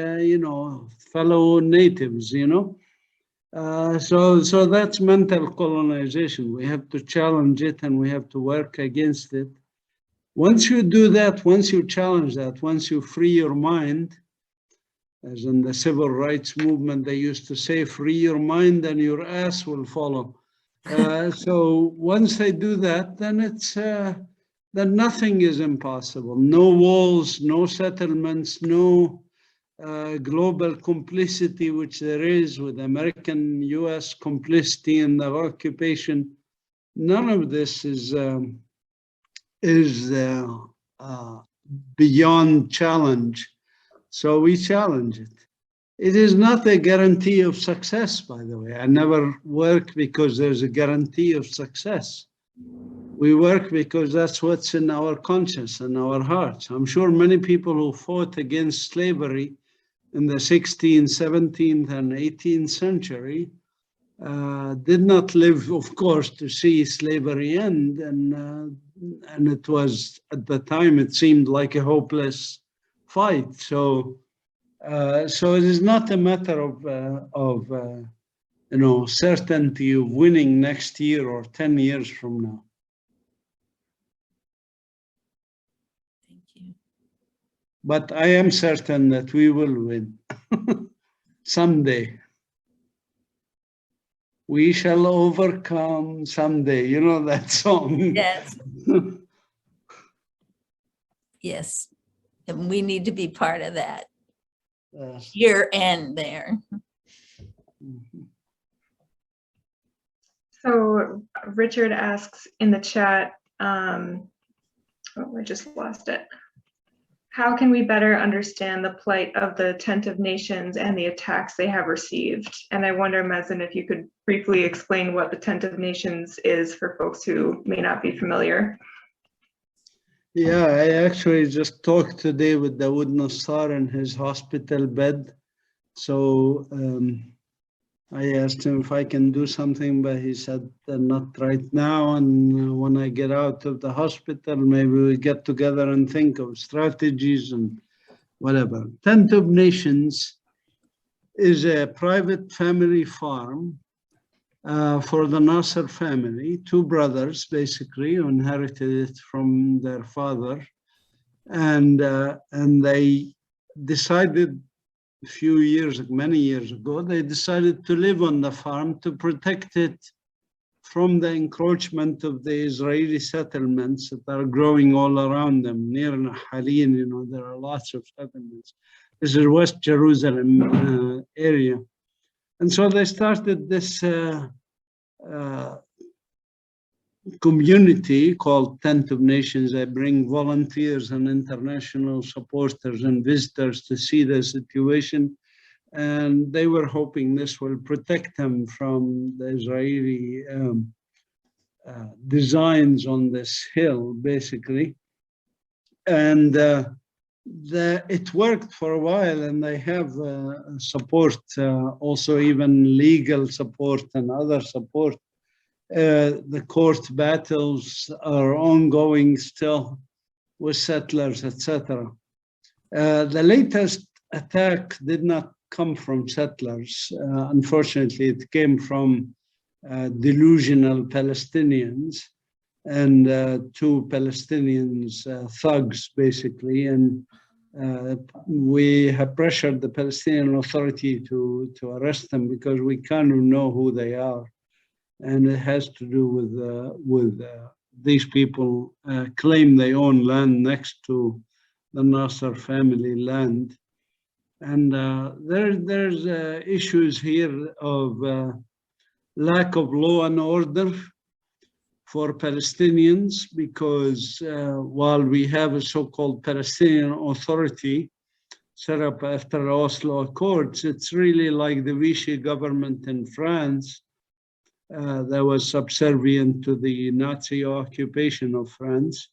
fellow natives, So that's mental colonization. We have to challenge it, and we have to work against it. Once you do that, once you challenge that, once you free your mind, as in the civil rights movement, they used to say, free your mind and your ass will follow. So once they do that, then then nothing is impossible. No walls, no settlements, no global complicity, which there is with American, US complicity in the occupation. None of this is beyond challenge. So we challenge it. It is not a guarantee of success, by the way. I never work because there's a guarantee of success. We work because that's what's in our conscience and our hearts. I'm sure many people who fought against slavery in the 16th, 17th, and 18th century did not live, of course, to see slavery end. And it was, at the time, it seemed like a hopeless fight. So it is not a matter of certainty of winning next year or 10 years from now. Thank you. But I am certain that we will win someday. We shall overcome someday. You know that song? Yes. Yes. And we need to be part of that. Year end there. So Richard asks in the chat, oh, I just lost it. how can we better understand the plight of the Tent of Nations and the attacks they have received? And I wonder, Mazin, if you could briefly explain what the Tent of Nations is for folks who may not be familiar. Yeah, I actually just talked today with Dawood Nassar in his hospital bed. So I asked him if I can do something, but he said not right now. And when I get out of the hospital, maybe we get together and think of strategies and whatever. Tent of Nations is a private family farm for the Nasser family, two brothers basically who inherited it from their father. And they decided many years ago, they decided to live on the farm to protect it from the encroachment of the Israeli settlements that are growing all around them. Near Nahalin, you know, there are lots of settlements. This is West Jerusalem area. And so they started this community called Tent of Nations. They bring volunteers and international supporters and visitors to see the situation. And they were hoping this will protect them from the Israeli designs on this hill, basically. And it worked for a while, and they have support, also even legal support and other support. The court battles are ongoing still with settlers, etc. The latest attack did not come from settlers. Unfortunately, it came from delusional Palestinians and two Palestinians, thugs, basically. And we have pressured the Palestinian Authority to arrest them because we kind of know who they are. And it has to do with these people claim they own land next to the Nasser family land. And there's issues here of lack of law and order for Palestinians, because while we have a so-called Palestinian Authority set up after the Oslo Accords, it's really like the Vichy government in France that was subservient to the Nazi occupation of France.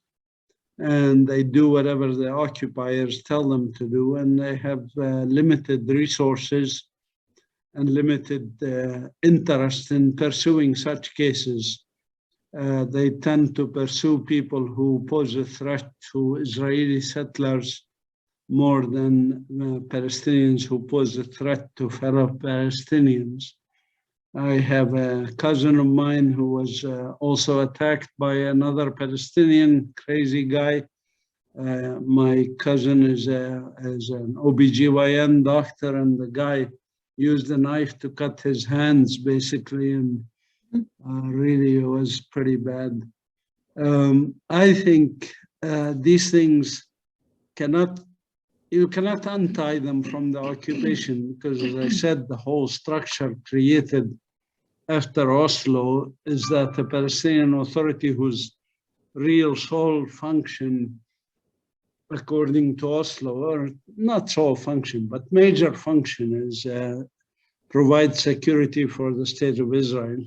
And they do whatever the occupiers tell them to do, and they have limited resources and limited interest in pursuing such cases. They tend to pursue people who pose a threat to Israeli settlers more than Palestinians who pose a threat to fellow Palestinians. I have a cousin of mine who was also attacked by another Palestinian crazy guy. My cousin is an OBGYN doctor, and the guy used a knife to cut his hands, basically, and really it was pretty bad. I think these things you cannot untie them from the occupation, because, as I said, the whole structure created after Oslo is that the Palestinian Authority, whose real sole function, according to Oslo, or not sole function, but major function, is provide security for the state of Israel.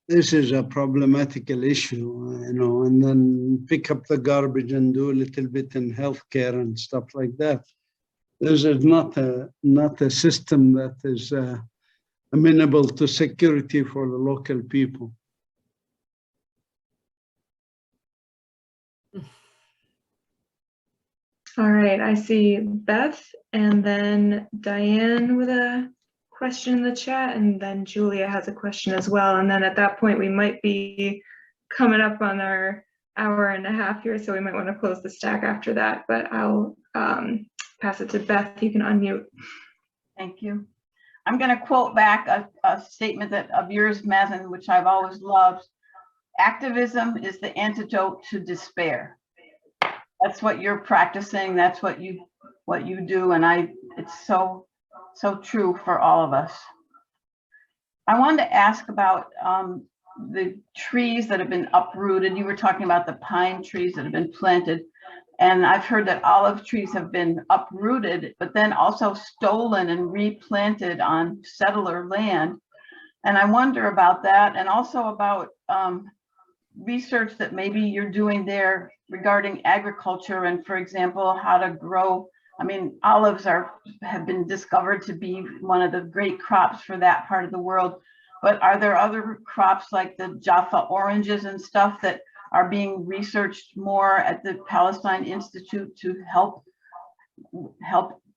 This is a problematical issue, you know, and then pick up the garbage and do a little bit in healthcare and stuff like that. This is not a system that is amenable to security for the local people. All right, I see Beth and then Diane with a question in the chat, and then Julia has a question as well. And then at that point, we might be coming up on our hour and a half here, so we might want to close the stack after that, but I'll pass it to Beth. You can unmute. Thank you. I'm going to quote back a statement of yours, Mazin, which I've always loved. Activism is the antidote to despair. That's what you're practicing. That's what you do, and it's so true for all of us. I wanted to ask about the trees that have been uprooted. You were talking about the pine trees that have been planted. And I've heard that olive trees have been uprooted, but then also stolen and replanted on settler land. And I wonder about that, and also about research that maybe you're doing there regarding agriculture and, for example, how to grow. I mean, olives have been discovered to be one of the great crops for that part of the world. But are there other crops like the Jaffa oranges and stuff that are being researched more at the Palestine Institute to help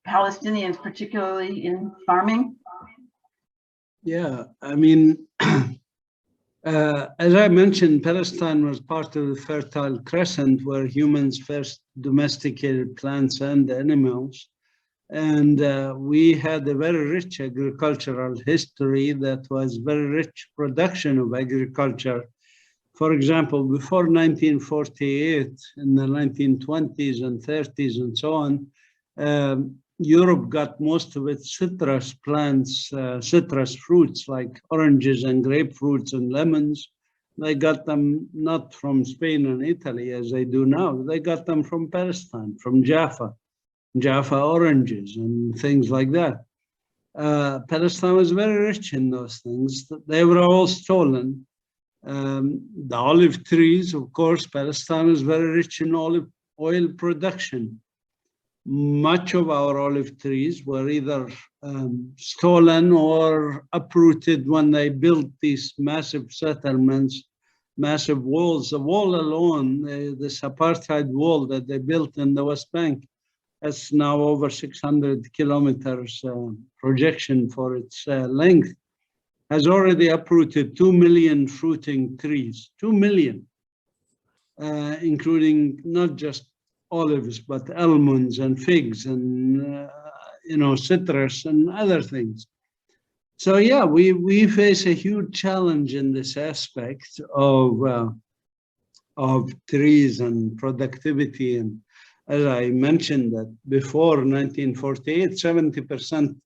Palestinians, particularly in farming? Yeah, I mean, as I mentioned, Palestine was part of the Fertile Crescent where humans first domesticated plants and animals. And we had a very rich agricultural history that was very rich production of agriculture. For example, before 1948, in the 1920s and 30s and so on, Europe got most of its citrus plants, citrus fruits like oranges and grapefruits and lemons. They got them not from Spain and Italy as they do now. They got them from Palestine, from Jaffa oranges and things like that. Palestine was very rich in those things. They were all stolen. The olive trees, of course, Palestine is very rich in olive oil production. Much of our olive trees were either stolen or uprooted when they built these massive settlements, massive walls. The wall alone, this apartheid wall that they built in the West Bank, that's now over 600 kilometers projection for its length, has already uprooted 2 million fruiting trees, 2 million, including not just olives, but almonds and figs and, citrus and other things. So yeah, we face a huge challenge in this aspect of trees and productivity. And as I mentioned that before 1948, 70%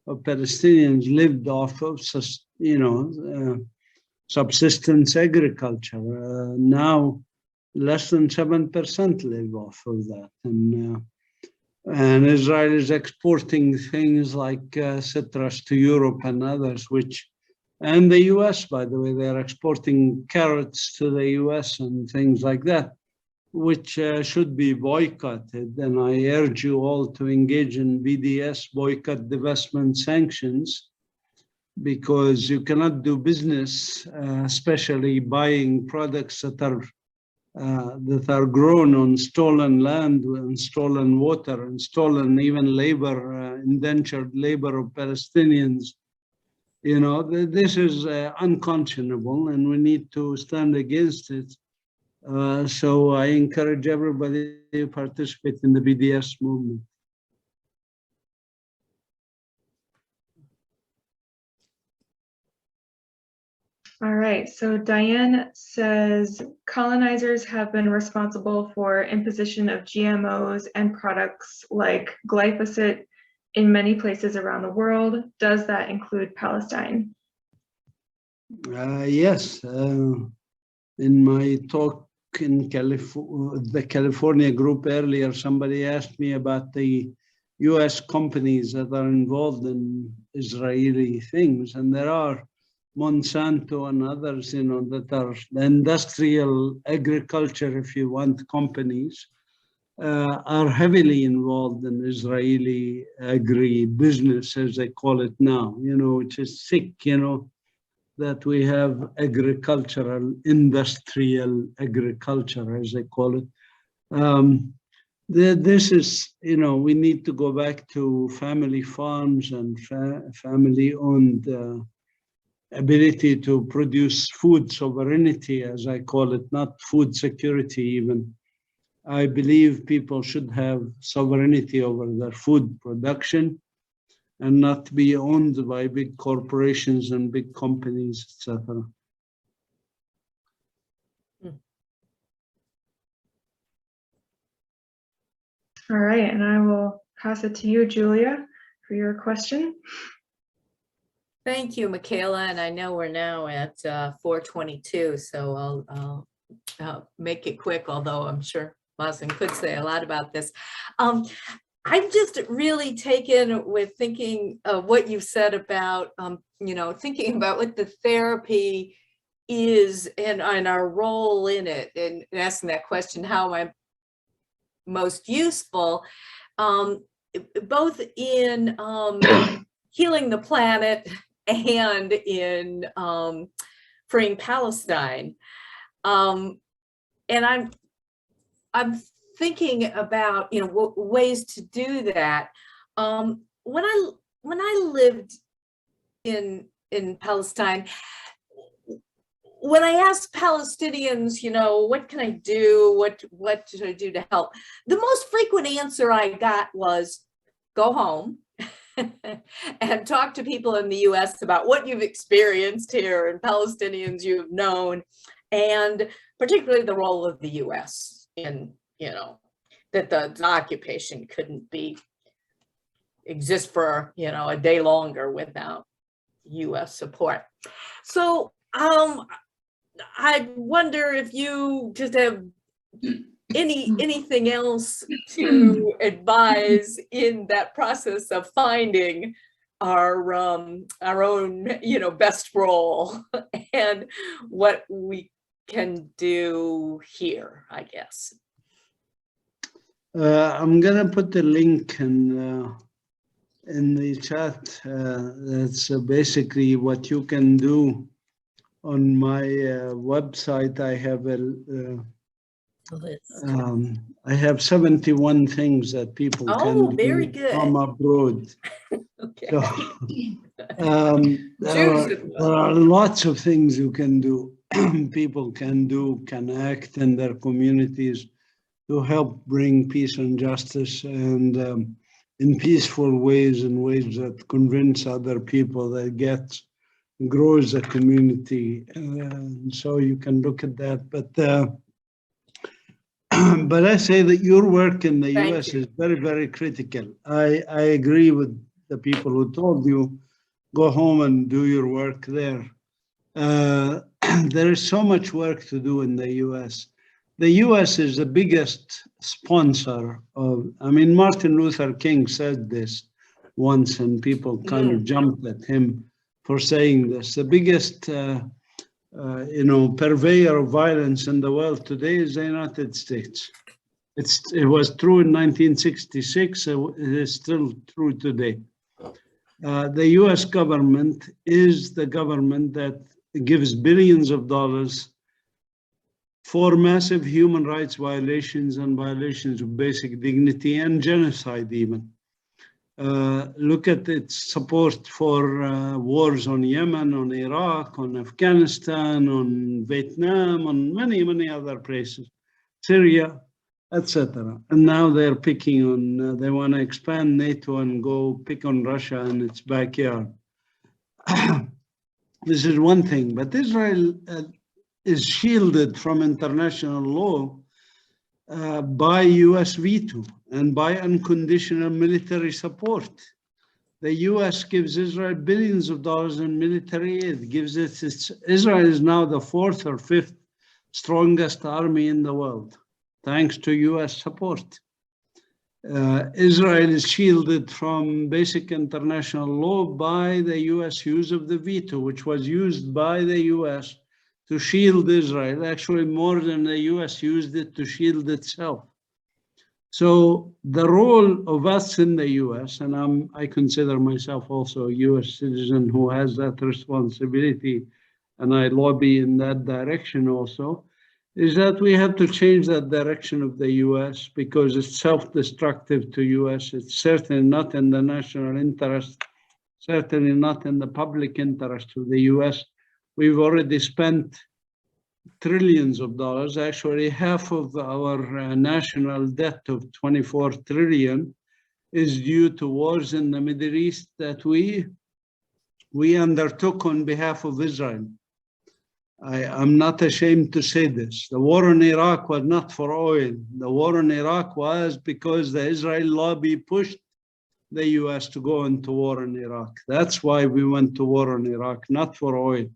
of Palestinians lived off of, subsistence agriculture. Now, less than 7% live off of that. And Israel is exporting things like citrus to Europe and others, and the US, by the way, they're exporting carrots to the US and things like that, which should be boycotted. And I urge you all to engage in BDS, boycott, divestment, sanctions, because you cannot do business, especially buying products that are grown on stolen land and stolen water and stolen even labor, indentured labor of Palestinians. This is unconscionable and we need to stand against it. So I encourage everybody to participate in the BDS movement. All right, so Diane says colonizers have been responsible for imposition of GMOs and products like glyphosate in many places around the world. Does that include Palestine? Yes, in my talk in the California group earlier, somebody asked me about the US companies that are involved in Israeli things, and there are Monsanto and others, that are the industrial agriculture, if you want, companies, are heavily involved in Israeli agri-business, as they call it now, which is sick, that we have industrial agriculture, as they call it. This is, we need to go back to family farms and family-owned ability to produce food sovereignty, as I call it, not food security even. I believe people should have sovereignty over their food production and not be owned by big corporations and big companies, etc. All right, and I will pass it to you, Julia, for your question. Thank you, Michaela. And I know we're now at 4:22, so I'll make it quick, although I'm sure Mazin could say a lot about this. I'm just really taken with thinking of what you said about, thinking about what the therapy is and our role in it, and asking that question, how am I most useful, both in healing the planet and in freeing Palestine. And I'm thinking about ways to do that. When I lived in Palestine, when I asked Palestinians, what can I do? What should I do to help? The most frequent answer I got was, go home and talk to people in the US about what you've experienced here and Palestinians you've known, and particularly the role of the US in, that the occupation couldn't exist for, a day longer without US support. So I wonder if you just have anything else to advise in that process of finding our own, best role and what we can do here, I guess. I'm gonna put the link in the chat. That's basically what you can do. On my website, I have 71 things that people can do from abroad. Okay. So, there are lots of things you can do. People can act in their communities to help bring peace and justice, and in peaceful ways, in ways that convince other people, that grows a community. So you can look at that. But I say that your work in the US is very, very critical. I agree with the people who told you, go home and do your work there. There is so much work to do in the US. The US is the biggest sponsor of, Martin Luther King said this once, and people kind of jumped at him for saying this. The biggest purveyor of violence in the world today is the United States. It was true in 1966, it is still true today. The US government is the government that gives billions of dollars for massive human rights violations and violations of basic dignity and genocide even. Look at its support for wars on Yemen, on Iraq, on Afghanistan, on Vietnam, on many, many other places, Syria, etc. And now they're picking on, they want to expand NATO and go pick on Russia in its backyard. This is one thing, but Israel is shielded from international law by US veto and by unconditional military support. The US gives Israel billions of dollars in military aid, Israel is now the 4th or 5th strongest army in the world, thanks to US support. Israel is shielded from basic international law by the US use of the veto, which was used by the US to shield Israel, actually more than the US used it to shield itself. So the role of us in the US, and I consider myself also a US citizen who has that responsibility, and I lobby in that direction also, is that we have to change that direction of the US because it's self-destructive to US. It's certainly not in the national interest, certainly not in the public interest of the US. We've already spent trillions of dollars. Actually, half of our national debt of 24 trillion is due to wars in the Middle East that we undertook on behalf of Israel. I'm not ashamed to say this. The war in Iraq was not for oil. The war in Iraq was because the Israel lobby pushed the US to go into war in Iraq. That's why we went to war in Iraq, not for oil.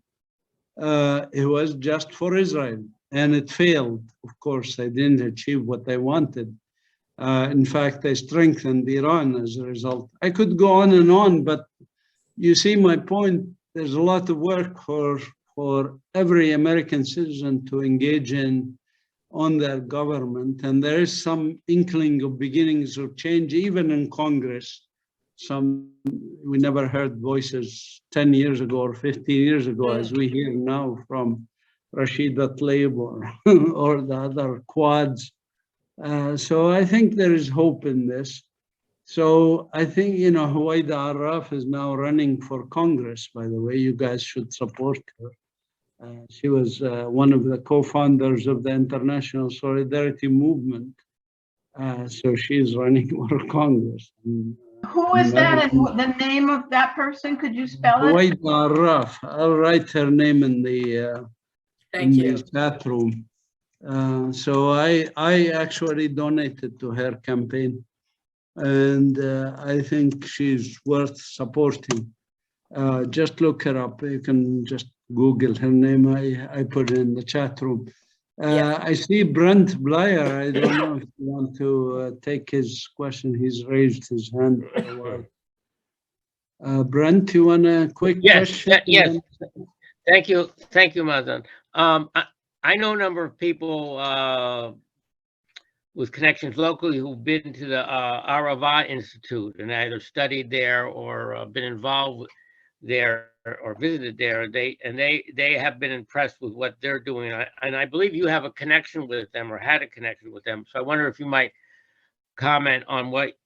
It was just for Israel. and it failed. Of course, they didn't achieve what they wanted. In fact, they strengthened Iran as a result. I could go on, but you see my point. There's a lot of work for every American citizen to engage in on their government. And there is some inkling of beginnings of change, even in Congress. We never heard voices 10 years ago or 15 years ago, as we hear now from Rashida Tlaib or the other quads. So I think there is hope in this. So I think, Huwaida Arraf is now running for Congress, by the way. You guys should support her. She was one of the co-founders of the International Solidarity Movement. So she's running for Congress. Who is that and the name of that person? Could you spell it? Huwaida Arraf. I'll write her name in the chat room. So I actually donated to her campaign. And I think she's worth supporting. Just look her up. You can just Google her name. I put it in the chat room. I see Brent Blyer. I don't know if you want to take his question. He's raised his hand for a while. Brent, you want a quick question? Yes. Thank you, Mazin. I know a number of people with connections locally who've been to the Arava Institute and either studied there or been involved there or visited there. They have been impressed with what they're doing. And I believe you have a connection with them or had a connection with them. So I wonder if you might comment on what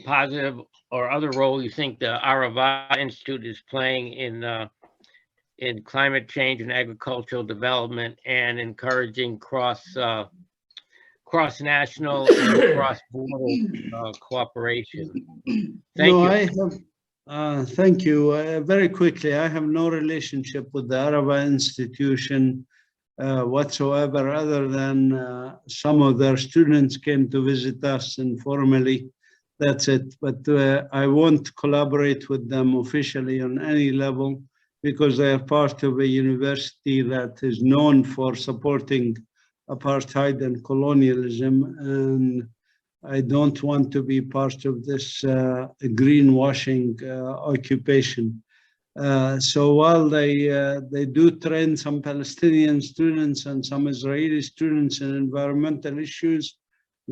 positive or other role you think the Arava Institute is playing in climate change and agricultural development and encouraging cross-national and cross-border cooperation. Thank you. Thank you. Very quickly, I have no relationship with the Arava Institution whatsoever, other than some of their students came to visit us informally. That's it. But I won't collaborate with them officially on any level because they are part of a university that is known for supporting apartheid and colonialism, and I don't want to be part of this greenwashing occupation. So while they do train some Palestinian students and some Israeli students in environmental issues,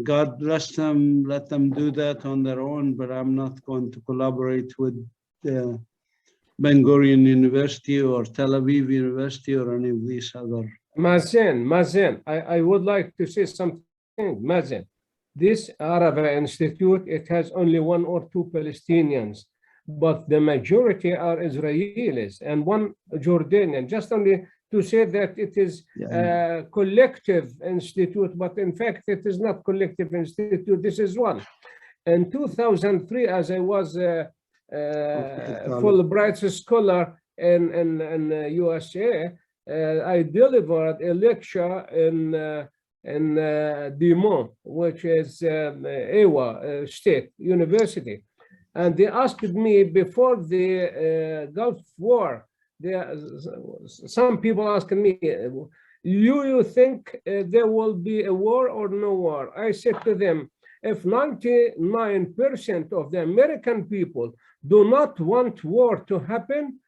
God bless them, let them do that on their own, but I'm not going to collaborate with Ben Gurion University or Tel Aviv University or any of these other. Mazin, I would like to say something. Mazin, this Arava Institute, it has only 1 or 2 Palestinians, but the majority are Israelis and 1 Jordanian. Just only to say that it is a collective institute, but in fact it is not collective institute. This is one. In 2003, as I was a Fulbright scholar in USA, I delivered a lecture in Dimon, which is Iowa State University. And they asked me before the Gulf War, some people asked me, you think there will be a war or no war? I said to them, if 99% of the American people do not want war to happen,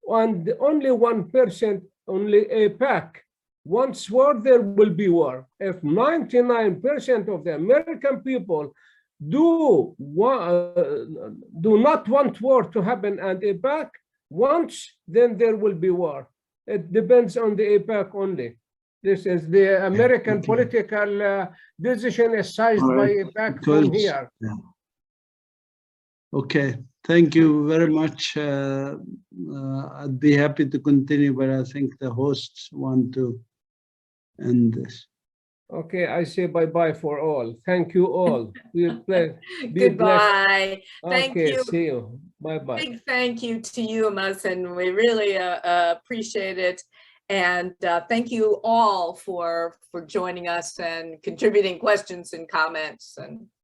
and only 1%, only AIPAC wants war, there will be war. If 99% of the American people do not want war to happen and AIPAC wants, then there will be war. It depends on the AIPAC only. This is the American political decision is sized by AIPAC from here. Okay, thank you very much. I'd be happy to continue, but I think the hosts want to end this. Okay, I say bye-bye for all. Thank you all. Goodbye. Thank Okay, you. see you. Bye-bye. Big thank you to you, Mazin. We really appreciate it. And thank you all for joining us and contributing questions and comments. And